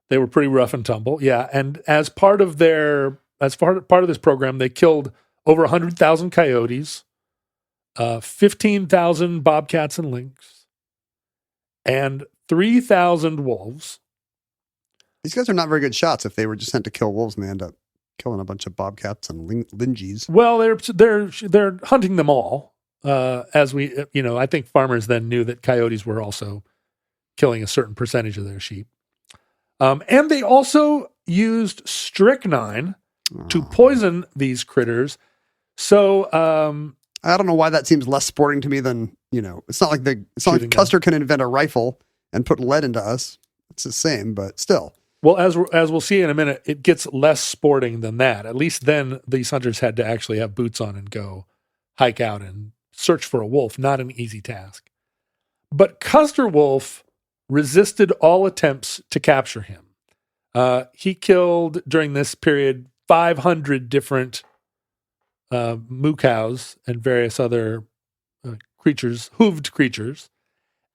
They were pretty rough and tumble, yeah. And as part of this program, they killed over 100,000 coyotes, 15,000 bobcats and lynx, and 3,000 wolves. These guys are not very good shots. If they were just sent to kill wolves, and they end up killing a bunch of bobcats and lingies. Well, they're hunting them all. I think farmers then knew that coyotes were also killing a certain percentage of their sheep. And they also used strychnine to poison these critters. So, I don't know why that seems less sporting to me than, it's not like Custer can invent a rifle and put lead into us. It's the same, but still. Well, as we'll see in a minute, it gets less sporting than that. At least then these hunters had to actually have boots on and go hike out and search for a wolf. Not an easy task. But Custer wolf resisted all attempts to capture him. He killed, during this period, 500 different moo cows and various other hooved creatures,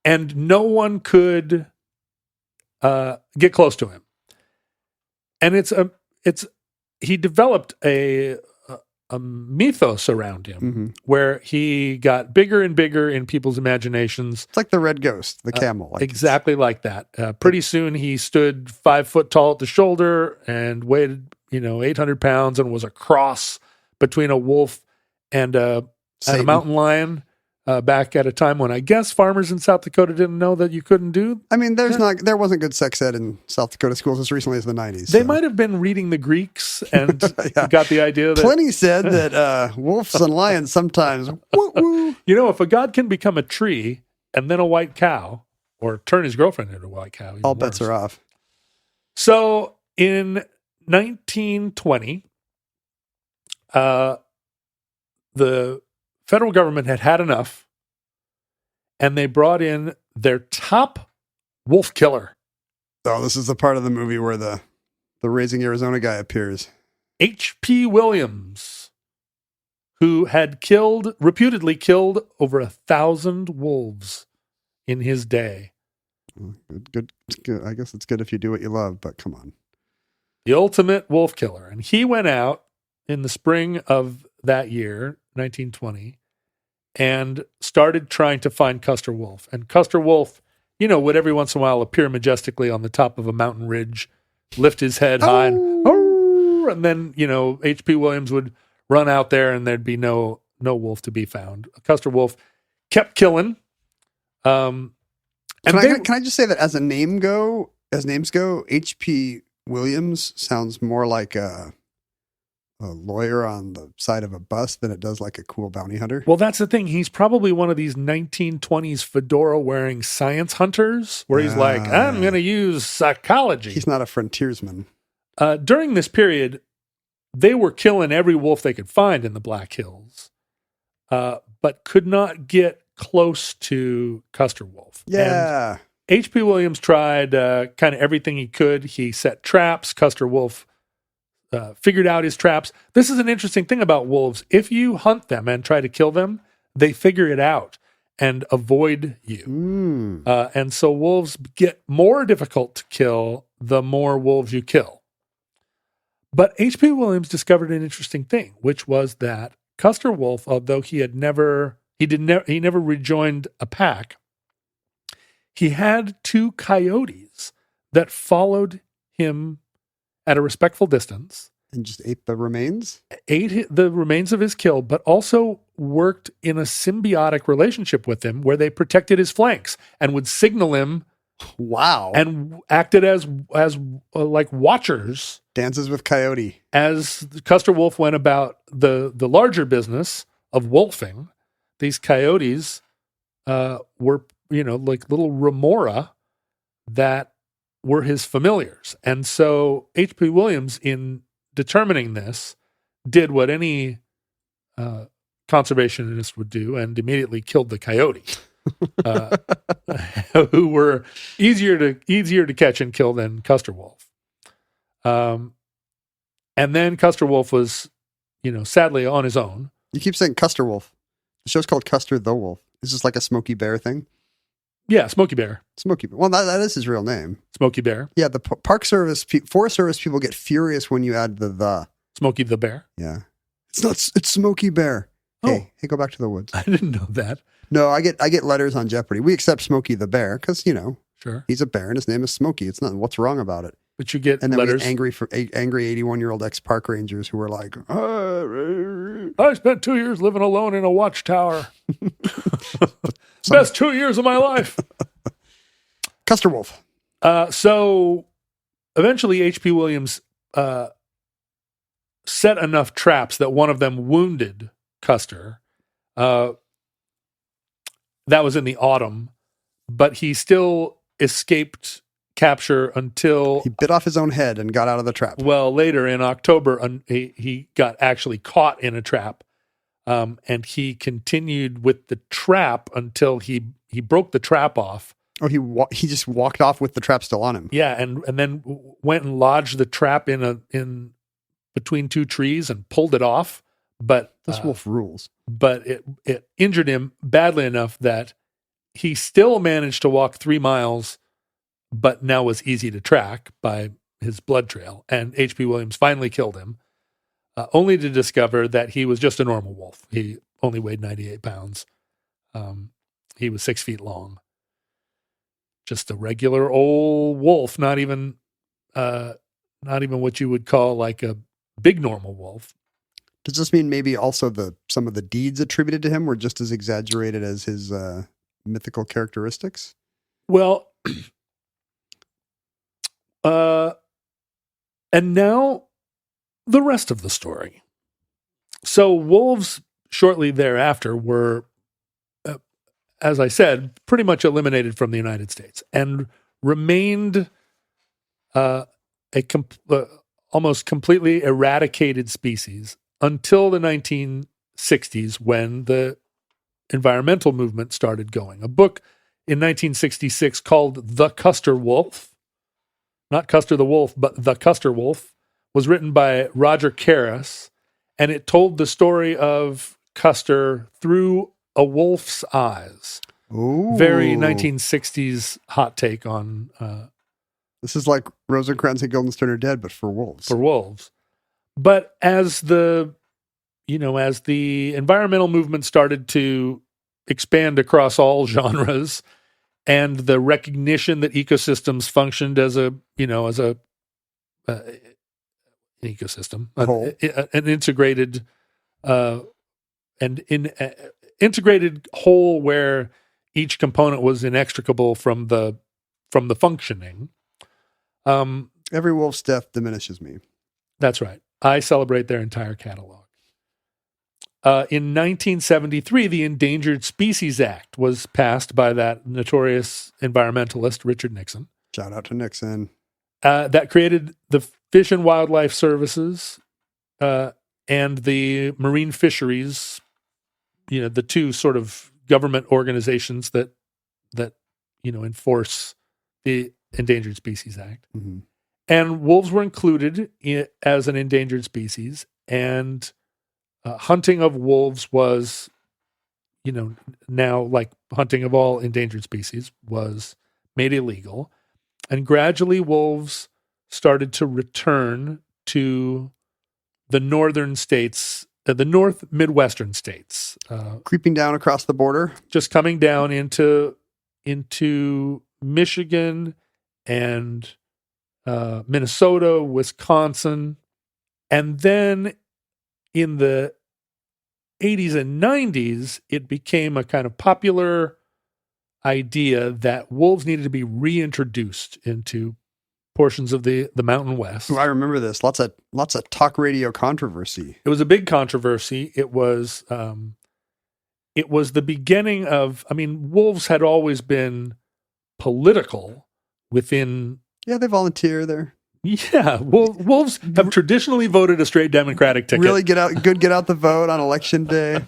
and no one could get close to him. And he developed a mythos around him where he got bigger and bigger in people's imaginations. It's like the red ghost, the camel. Exactly like that. Pretty soon he stood 5 foot tall at the shoulder and weighed, 800 pounds and was a cross between a wolf and a mountain lion. Back at a time when I guess farmers in South Dakota didn't know that you couldn't do. There wasn't good sex ed in South Dakota schools as recently as the 90s. They might have been reading the Greeks and got the idea that Pliny said that wolves and lions sometimes. Woo-woo. If a god can become a tree and then a white cow, or turn his girlfriend into a white cow, all bets are off. So in 1920, the federal government had enough, and they brought in their top wolf killer. Oh, this is the part of the movie where the Raising Arizona guy appears. H.P. Williams, who had reputedly killed over 1,000 wolves in his day. Good. I guess it's good if you do what you love, but come on. The ultimate wolf killer. And he went out in the spring of that year, 1920, and started trying to find Custer wolf. And Custer wolf would every once in a while appear majestically on the top of a mountain ridge, lift his head high, and then, H.P. Williams would run out there and there'd be no wolf to be found. Custer wolf kept killing. Can I just say that as names go, H.P. Williams sounds more like a lawyer on the side of a bus than it does like a cool bounty hunter. Well, that's the thing. He's probably one of these 1920s fedora-wearing science hunters where he's like, I'm going to use psychology. He's not a frontiersman. During this period, they were killing every wolf they could find in the Black Hills, but could not get close to Custer wolf. Yeah. And H.P. Williams tried kind of everything he could. He set traps. Custer wolf figured out his traps. This is an interesting thing about wolves. If you hunt them and try to kill them, they figure it out and avoid you. And so wolves get more difficult to kill the more wolves you kill. But H.P. Williams discovered an interesting thing, which was that Custer wolf, although he never rejoined a pack, he had 2 coyotes that followed him at a respectful distance. And just ate the remains? Ate the remains of his kill, but also worked in a symbiotic relationship with him where they protected his flanks and would signal him. Wow. And acted as like watchers. Dances with coyote. As Custer wolf went about the larger business of wolfing, these coyotes were, like little remora that were his familiars. And so H.P. Williams, in determining this, did what any conservationist would do and immediately killed the coyote, who were easier to catch and kill than Custer wolf. And then Custer wolf was, sadly on his own. You keep saying Custer wolf. The show's called Custer the Wolf. Is this like a Smokey Bear thing? Yeah, Smokey Bear. Smokey Bear. Well, that is his real name. Smokey Bear. Yeah, the Park Service, Forest Service people get furious when you add the. Smokey the Bear? Yeah. It's Smokey Bear. Oh. Hey, go back to the woods. I didn't know that. No, I get letters on Jeopardy. We accept Smokey the Bear because, sure, he's a bear and his name is Smokey. It's not, what's wrong about it? But you get and then letters. Angry 81-year-old ex-park rangers who were like, I spent 2 years living alone in a watchtower. Best 2 years of my life. Custer wolf. So eventually H.P. Williams set enough traps that one of them wounded Custer. That was in the autumn, but he still escaped capture until he bit off his own head and got out of the trap. Well, later in October, he got actually caught in a trap, and he continued with the trap until he broke the trap off. Oh, he just walked off with the trap still on him. Yeah, and then went and lodged the trap in between 2 trees and pulled it off. But this wolf rules. But it injured him badly enough that he still managed to walk 3 miles, but now was easy to track by his blood trail. And H.P. Williams finally killed him, only to discover that he was just a normal wolf. He only weighed 98 pounds. He was 6 feet long. Just a regular old wolf, not even what you would call like a big normal wolf. Does this mean maybe also some of the deeds attributed to him were just as exaggerated as his mythical characteristics? Well, and now the rest of the story. So wolves shortly thereafter were, as I said, pretty much eliminated from the United States and remained almost completely eradicated species until the 1960s when the environmental movement started going. A book in 1966 called The Custer Wolf, not Custer the Wolf, but The Custer Wolf, was written by Roger Karras, and it told the story of Custer through a wolf's eyes. Ooh. Very 1960s hot take on... this is like Rosencrantz and Guildenstern are Dead, but for wolves. For wolves. But as the environmental movement started to expand across all genres, and the recognition that ecosystems functioned as an ecosystem, an integrated integrated whole where each component was inextricable from the functioning. Every wolf's death diminishes me. That's right. I celebrate their entire catalog. In 1973, the Endangered Species Act was passed by that notorious environmentalist, Richard Nixon. Shout out to Nixon. That created the Fish and Wildlife Services and the Marine Fisheries, the two sort of government organizations that enforce the Endangered Species Act. Mm-hmm. And wolves were included as an endangered species, and hunting of wolves was, now like hunting of all endangered species was made illegal. And gradually wolves started to return to the northern states, the north Midwestern states. Creeping down across the border? Just coming down into Michigan and Minnesota, Wisconsin. And then in the 80s and 90s, it became a kind of popular idea that wolves needed to be reintroduced into portions of the Mountain West. Ooh, I remember this. Lots of talk radio controversy. It was a big controversy. It was the beginning of, wolves had always been political within. Yeah, they volunteer there. Yeah, wolves have traditionally voted a straight Democratic ticket. Really get out the vote on election day.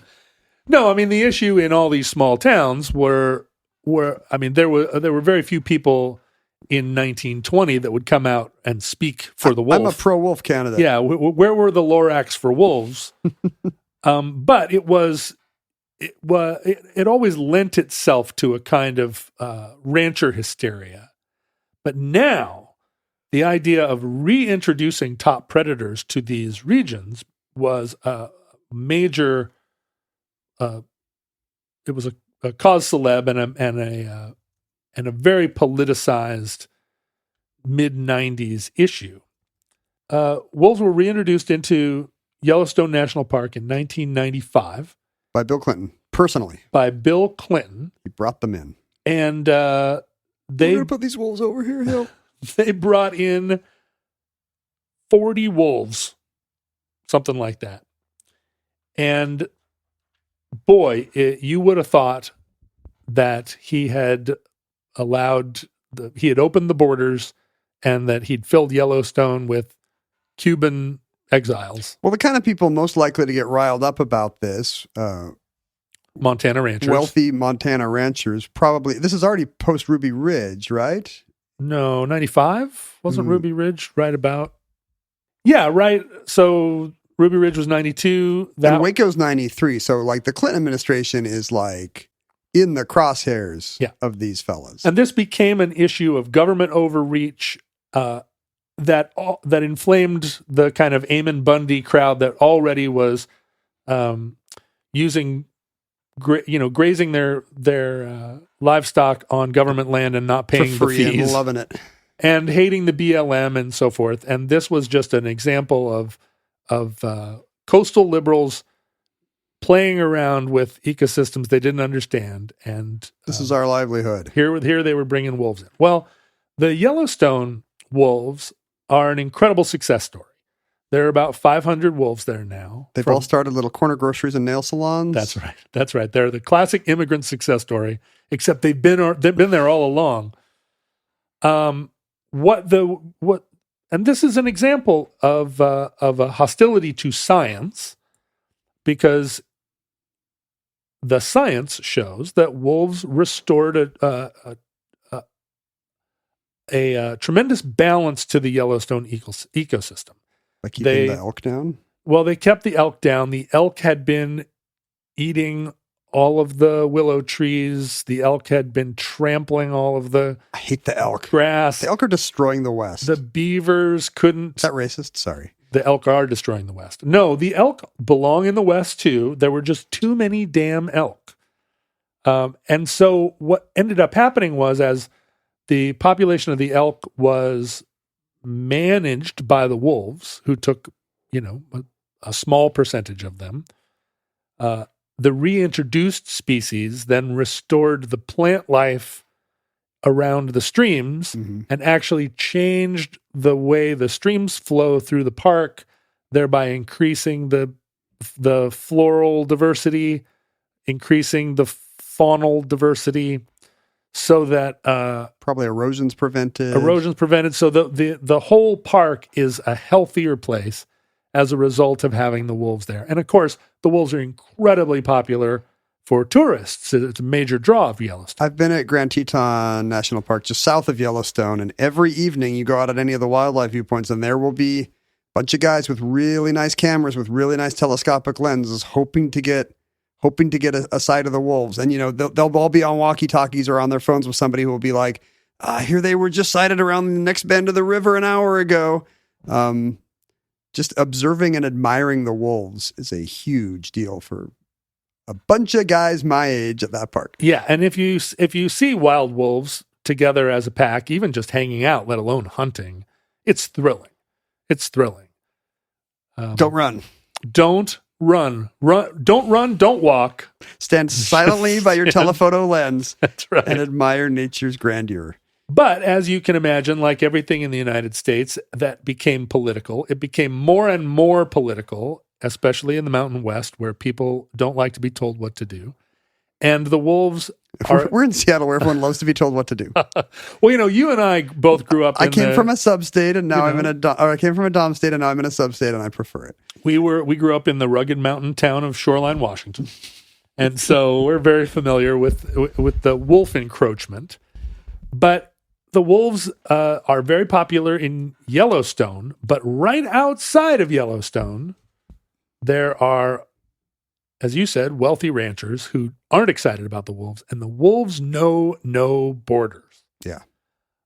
No, the issue in all these small towns there were very few people in 1920 that would come out and speak for the wolf. I'm a pro-wolf candidate. Yeah, where were the Lorax for wolves? But it always lent itself to a kind of rancher hysteria. But now, the idea of reintroducing top predators to these regions was a major. It was a cause célèbre and a very politicized mid-90s issue. Wolves were reintroduced into Yellowstone National Park in 1995 by Bill Clinton personally. By Bill Clinton, he brought them in, and we're gonna put these wolves over here, Hill. They brought in 40 wolves, something like that. And boy, you would have thought that he had opened the borders and that he'd filled Yellowstone with Cuban exiles. Well, the kind of people most likely to get riled up about this, Montana ranchers. Wealthy Montana ranchers, probably. This is already post Ruby Ridge, right? No, 95? Wasn't Ruby Ridge right about? Yeah, right. So Ruby Ridge was 92. And Waco's 93. So like the Clinton administration is like in the crosshairs of these fellas. And this became an issue of government overreach that inflamed the kind of Eamon Bundy crowd that already was grazing their livestock on government land and not paying for free the fees, and loving it, and hating the BLM and so forth. And this was just an example of coastal liberals playing around with ecosystems they didn't understand. And this is our livelihood. Here they were bringing wolves in. Well, the Yellowstone wolves are an incredible success story. There are about 500 wolves there now. They've all started little corner groceries and nail salons. That's right. That's right. They're the classic immigrant success story, except they've been there all along. And this is an example of a hostility to science, because the science shows that wolves restored a tremendous balance to the Yellowstone ecosystem. By keeping the elk down? Well, they kept the elk down. The elk had been eating all of the willow trees. The elk had been trampling all of the I hate the elk. Grass. The elk are destroying the West. The beavers couldn't. Is that racist? Sorry. The elk are destroying the West. No, the elk belong in the West too. There were just too many damn elk. And so what ended up happening was, as the population of the elk was managed by the wolves, who took, a small percentage of them, the reintroduced species then restored the plant life around the streams and actually changed the way the streams flow through the park, thereby increasing the floral diversity, increasing the faunal diversity, so that probably erosion's prevented. So the whole park is a healthier place as a result of having the wolves there. And of course, the wolves are incredibly popular for tourists. It's a major draw of Yellowstone. I've been at Grand Teton National Park, just south of Yellowstone, and every evening you go out at any of the wildlife viewpoints, and there will be a bunch of guys with really nice cameras, with really nice telescopic lenses, hoping to get a sight of the wolves. And, they'll all be on walkie-talkies or on their phones with somebody who will be like, here they were just sighted around the next bend of the river an hour ago. Just observing and admiring the wolves is a huge deal for a bunch of guys my age at that park. Yeah, and if you see wild wolves together as a pack, even just hanging out, let alone hunting, it's thrilling. It's thrilling. Don't run. Don't run. Don't run. Don't walk. Stand silently by your telephoto lens. That's right. And admire nature's grandeur. But as you can imagine, like everything in the United States that became political, it became more and more political, especially in the Mountain West, where people don't like to be told what to do. And the wolves are... We're in Seattle, where everyone loves to be told what to do. Well, you and I both grew up I came from a sub-state, and now I came from a dom state, and now I'm in a sub-state, and I prefer it. We grew up in the rugged mountain town of Shoreline, Washington. And so we're very familiar with the wolf encroachment. But the wolves are very popular in Yellowstone, but right outside of Yellowstone, there are, as you said, wealthy ranchers who aren't excited about the wolves, and the wolves know no borders. Yeah.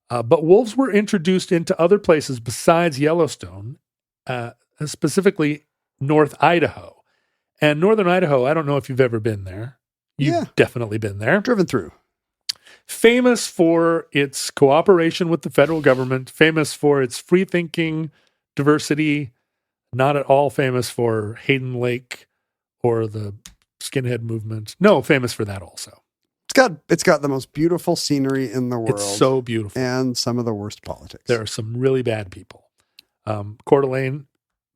But wolves were introduced into other places besides Yellowstone, specifically North Idaho. And Northern Idaho, I don't know if you've ever been there. You've definitely been there. Driven through. Famous for its cooperation with the federal government, famous for its free-thinking diversity, not at all famous for Hayden Lake or the skinhead movement. No, famous for that also. It's got the most beautiful scenery in the world. It's so beautiful. And some of the worst politics. There are some really bad people. Coeur d'Alene,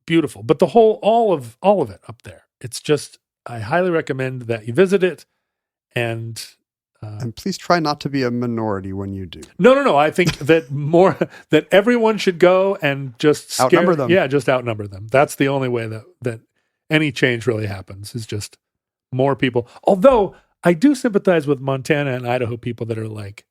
beautiful. But all of it up there. It's just, I highly recommend that you visit it, and please try not to be a minority when you do. No. I think that everyone should go and just outnumber them. Yeah, just outnumber them. That's the only way that any change really happens, is just more people. Although I do sympathize with Montana and Idaho people that are like,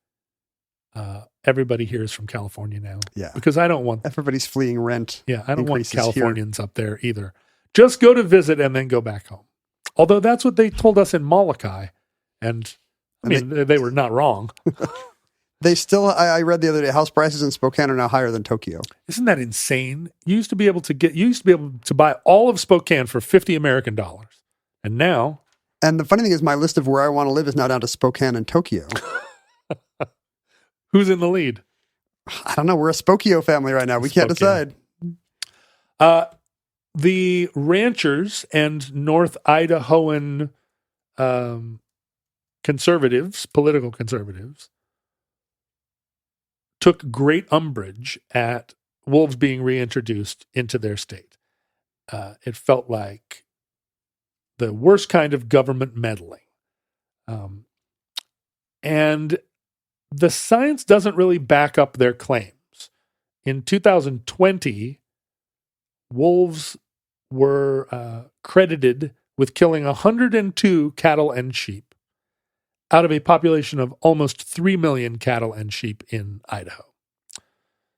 everybody here is from California now. Yeah. Because I don't want... Everybody's fleeing rent. Yeah, I don't want Californians up there either. Just go to visit and then go back home. Although that's what they told us in Molokai. And they were not wrong. They still, I read the other day, house prices in Spokane are now higher than Tokyo. Isn't that insane? You used to be able to buy all of Spokane for $50 American. And now... And the funny thing is, my list of where I want to live is now down to Spokane and Tokyo. Who's in the lead? I don't know. We're a Spokio family right now. We can't decide. The ranchers and North Idahoan conservatives, political conservatives, took great umbrage at wolves being reintroduced into their state. It felt like the worst kind of government meddling. And the science doesn't really back up their claims. In 2020, wolves were credited with killing 102 cattle and sheep out of a population of almost 3 million cattle and sheep in Idaho.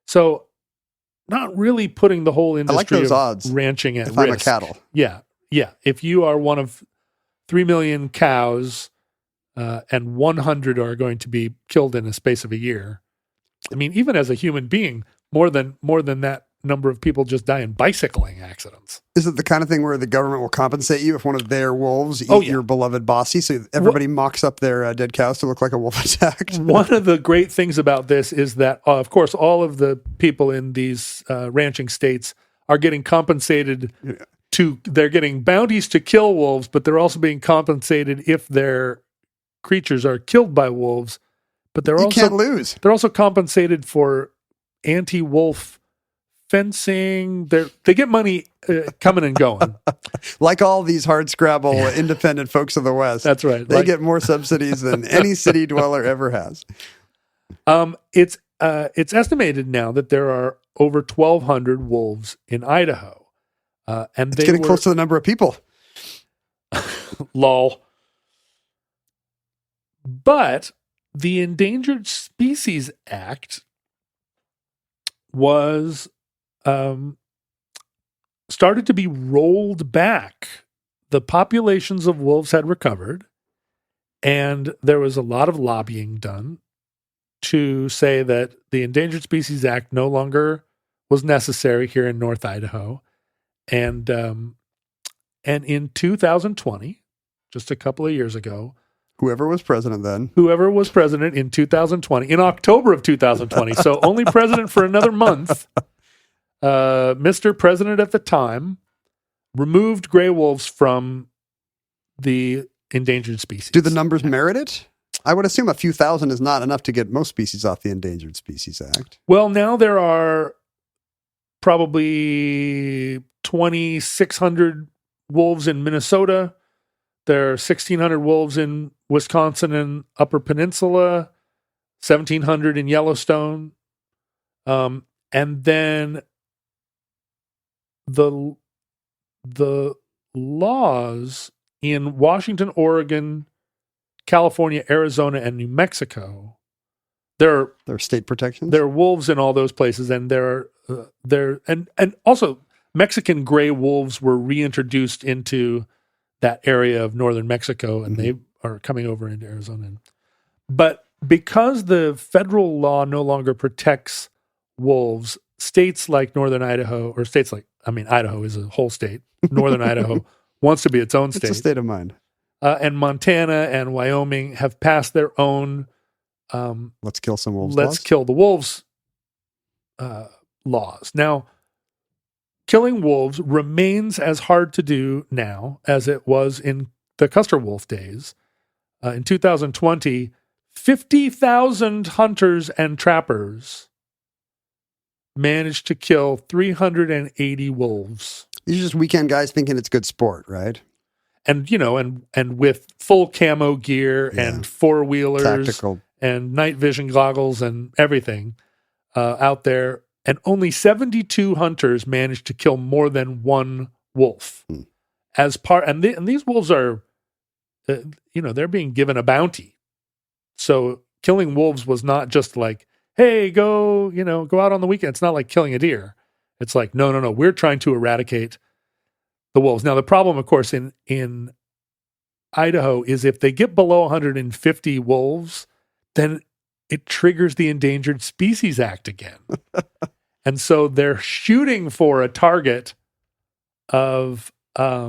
So not really putting the whole industry of odds ranching at risk. I'm a cattle. Yeah. If you are one of 3 million cows and 100 are going to be killed in a space of a year, I mean, even as a human being, more than that number of people just die in bicycling accidents. Is it the kind of thing where the government will compensate you if one of their wolves eat your beloved bossy? So everybody mocks up their dead cows to look like a wolf attacked. One of the great things about this is that, of course, all of the people in these ranching states are getting compensated they're getting bounties to kill wolves, but they're also being compensated if their creatures are killed by wolves. But you can't lose. They're also compensated for anti-wolf fencing. They get money coming and going. Like all these hardscrabble independent folks of the West. That's right. They get more subsidies than any city dweller ever has. It's estimated now that there are over 1,200 wolves in Idaho. And it's getting close to the number of people. Lol. But the Endangered Species Act was started to be rolled back. The populations of wolves had recovered, and there was a lot of lobbying done to say that the Endangered Species Act no longer was necessary here in North Idaho. And in 2020, just a couple of years ago, whoever was president in 2020, in October of 2020, so only president for another month, Mr. President at the time removed gray wolves from the endangered species. Do the numbers merit it? I would assume a few thousand is not enough to get most species off the Endangered Species Act. Well, now there are probably 2,600 wolves in Minnesota. There are 1,600 wolves in Wisconsin and Upper Peninsula, 1,700 in Yellowstone. And then the laws in Washington, Oregon, California, Arizona, and New Mexico, there are state protections. There are wolves in all those places, and and also Mexican gray wolves were reintroduced into that area of northern Mexico, and they are coming over into Arizona. But because the federal law no longer protects wolves, states like northern Idaho, or states like, Idaho is a whole state. Northern Idaho wants to be its own state. It's a state of mind. And Montana and Wyoming have passed their own let's kill some wolves. Let's kill the wolves laws. Now, killing wolves remains as hard to do now as it was in the Custer wolf days. In 2020, 50,000 hunters and trappers managed to kill 380 wolves. These are just weekend guys thinking it's good sport, right? And, and with full camo gear and four-wheelers tactical and night vision goggles and everything out there. And only 72 hunters managed to kill more than one wolf as part. And these wolves are, they're being given a bounty. So killing wolves was not just like, hey, go out on the weekend. It's not like killing a deer. It's like, no. We're trying to eradicate the wolves. Now, the problem, of course, in Idaho is if they get below 150 wolves, then it triggers the Endangered Species Act again. And so they're shooting for a target of, above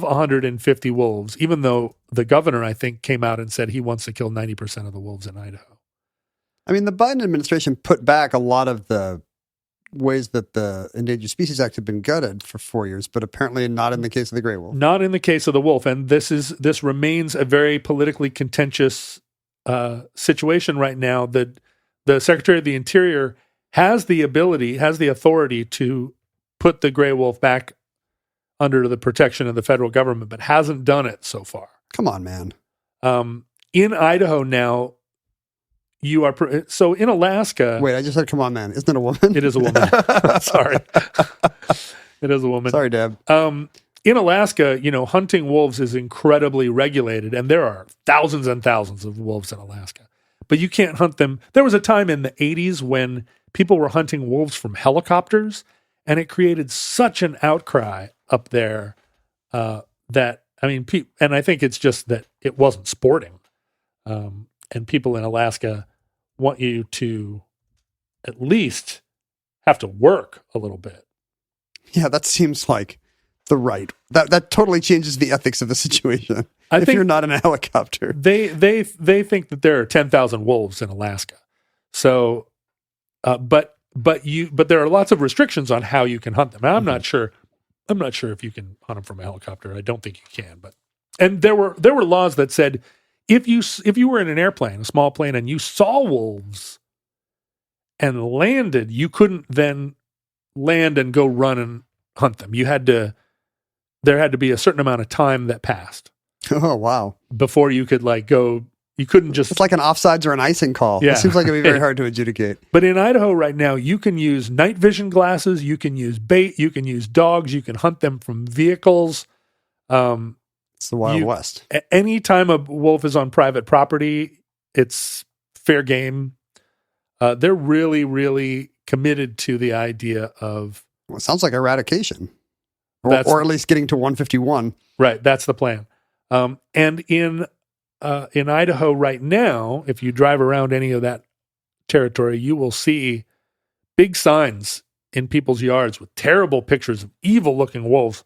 150 wolves, even though the governor, I think, came out and said he wants to kill 90% of the wolves in Idaho. I mean, the Biden administration put back a lot of the ways that the Endangered Species Act had been gutted for 4 years, but apparently not in the case of the gray wolf. Not in the case of the wolf. And this remains a very politically contentious situation right now. That the Secretary of the Interior has the authority to put the gray wolf back under the protection of the federal government, but hasn't done it so far. Come on, man. In Idaho now, you are so in Alaska. Wait, I just said, come on, man. Isn't it a woman? It is a woman. Sorry. It is a woman. Sorry, Deb. In Alaska, hunting wolves is incredibly regulated, and there are thousands and thousands of wolves in Alaska. But you can't hunt them. There was a time in the 80s when people were hunting wolves from helicopters, and it created such an outcry up there and I think it's just that it wasn't sporting. And people in Alaska want you to at least have to work a little bit. Yeah, that seems like the right. That totally changes the ethics of the situation. If you're not in a helicopter, they think that there are 10,000 wolves in Alaska. So, but there are lots of restrictions on how you can hunt them. I'm not sure if you can hunt them from a helicopter. I don't think you can. And there were laws that said if you were in an airplane, a small plane, and you saw wolves and landed, you couldn't then land and go run and hunt them. There had to be a certain amount of time that passed. Oh, wow. Before you could go, you couldn't just... It's like an offsides or an icing call. Yeah. It seems like it'd be very hard to adjudicate. But in Idaho right now, you can use night vision glasses, you can use bait, you can use dogs, you can hunt them from vehicles. It's the Wild West. Any time a wolf is on private property, it's fair game. They're really, really committed to the idea of... Well, it sounds like eradication. Or at least getting to 151. Right, that's the plan. And in Idaho right now, if you drive around any of that territory, you will see big signs in people's yards with terrible pictures of evil-looking wolves.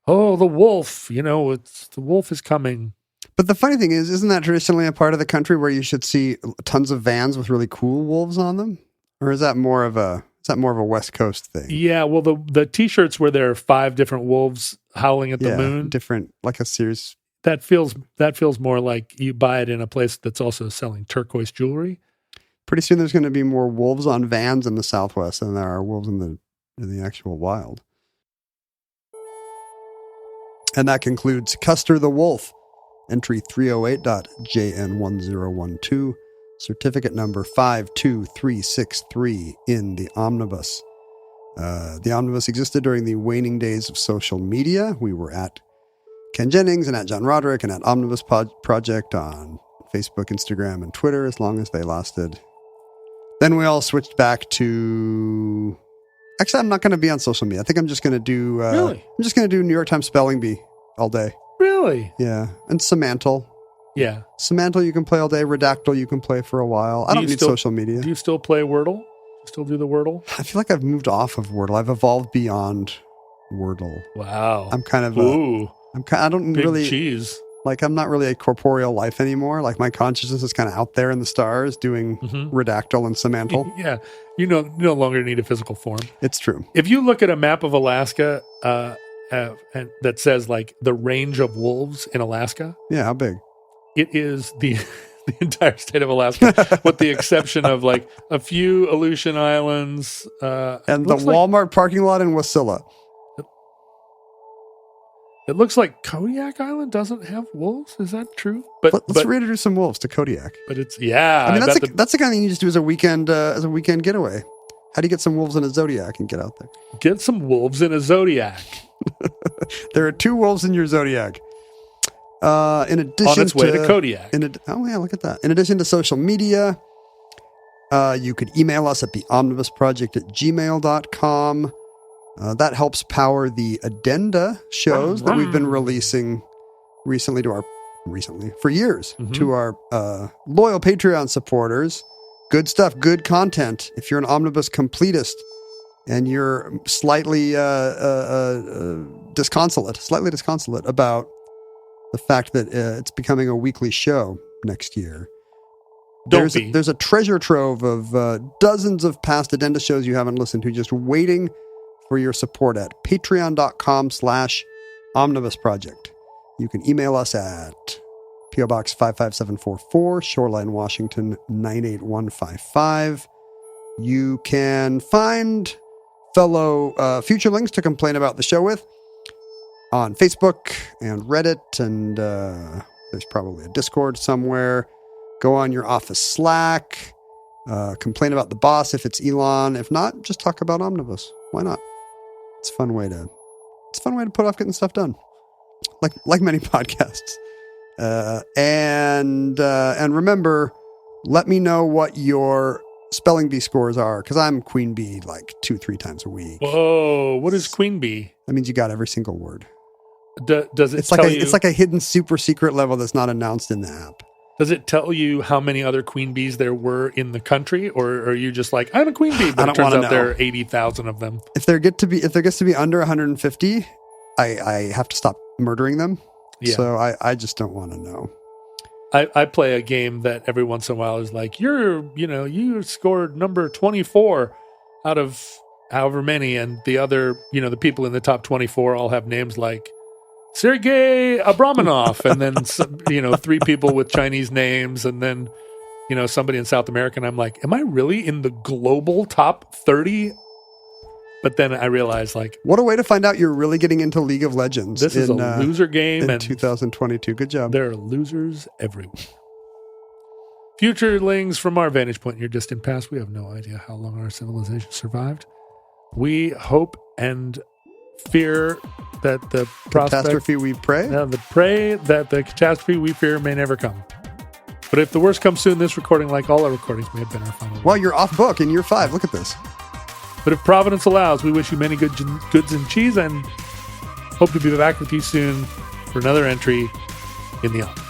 Oh, the wolf! The wolf is coming. But the funny thing is, isn't that traditionally a part of the country where you should see tons of vans with really cool wolves on them, or is that more of a West Coast thing? Yeah, well, the T-shirts where there are 5 different wolves howling at the moon, different, like a series. That feels more like you buy it in a place that's also selling turquoise jewelry. Pretty soon, there's going to be more wolves on vans in the Southwest than there are wolves in the actual wild. And that concludes Custer the Wolf, entry 308.JN1012, certificate number 52363 in the Omnibus. The Omnibus existed during the waning days of social media. We were at Ken Jennings and at John Roderick and at Omnibus Project on Facebook, Instagram, and Twitter as long as they lasted. Then we all switched back to... Actually, I'm not going to be on social media. I think I'm just going to do... Really? I'm just going to do New York Times Spelling Bee all day. Really? Yeah. And Semantle. Yeah. Semantle you can play all day. Redactyl you can play for a while. I don't need social media. Do you still play Wordle? Do you still do the Wordle? I feel like I've moved off of Wordle. I've evolved beyond Wordle. Wow. I'm kind of... I don't big really... cheese. Like, I'm not really a corporeal life anymore. Like, my consciousness is kind of out there in the stars doing Redactyl and Semantle. Yeah. You no longer need a physical form. It's true. If you look at a map of Alaska and that says, the range of wolves in Alaska. Yeah, how big? It is the entire state of Alaska, with the exception of, a few Aleutian Islands. And the Walmart parking lot in Wasilla. It looks like Kodiak Island doesn't have wolves. Is that true? But let's reintroduce some wolves to Kodiak. But it's I mean, that's the kind of thing you just do as a weekend getaway. How do you get some wolves in a Zodiac and get out there? Get some wolves in a Zodiac. There are 2 wolves in your Zodiac. In addition on its way to Kodiak. Oh yeah, look at that. In addition to social media, you could email us at theomnibusproject@gmail.com. That helps power the addenda shows that we've been releasing for years to our loyal Patreon supporters. Good stuff, good content. If you're an Omnibus completist and you're slightly disconsolate about the fact that it's becoming a weekly show next year, there's a treasure trove of dozens of past addenda shows you haven't listened to just waiting for your support at patreon.com/Omnibus Project. You can email us at P.O. Box 55744, Shoreline, Washington 98155. You can find fellow future links to complain about the show with on Facebook and Reddit, and there's probably a Discord somewhere. Go on your office Slack. Complain about the boss if it's Elon. If not, just talk about Omnibus. Why not? It's a fun way to put off getting stuff done, like many podcasts. And remember, let me know what your spelling bee scores are, because I'm queen bee 2-3 times a week. Whoa, what is queen bee? That means you got every single word. Does it It's like a hidden super secret level that's not announced in the app. Does it tell you how many other queen bees there were in the country, or are you just like, I'm a queen bee, but it turns out there are 80,000 of them? If there gets to be under 150, I have to stop murdering them. Yeah. So I just don't want to know. I play a game that every once in a while is like, you scored number 24 out of however many, and the other, the people in the top 24 all have names like Sergei Abramonov, and then 3 people with Chinese names, and then somebody in South America. And I'm like, am I really in the global top 30? But then I realized, like, what a way to find out you're really getting into League of Legends. This is a loser game in 2022. Good job. There are losers everywhere. Futurelings, from our vantage point in your distant past, we have no idea how long our civilization survived. We hope and fear that the catastrophe we pray? That the catastrophe we fear may never come. But if the worst comes soon, this recording, like all our recordings, may have been our final. Well, you're off book in year 5. Look at this. But if Providence allows, we wish you many goods and cheese, and hope to be back with you soon for another entry in the Alps.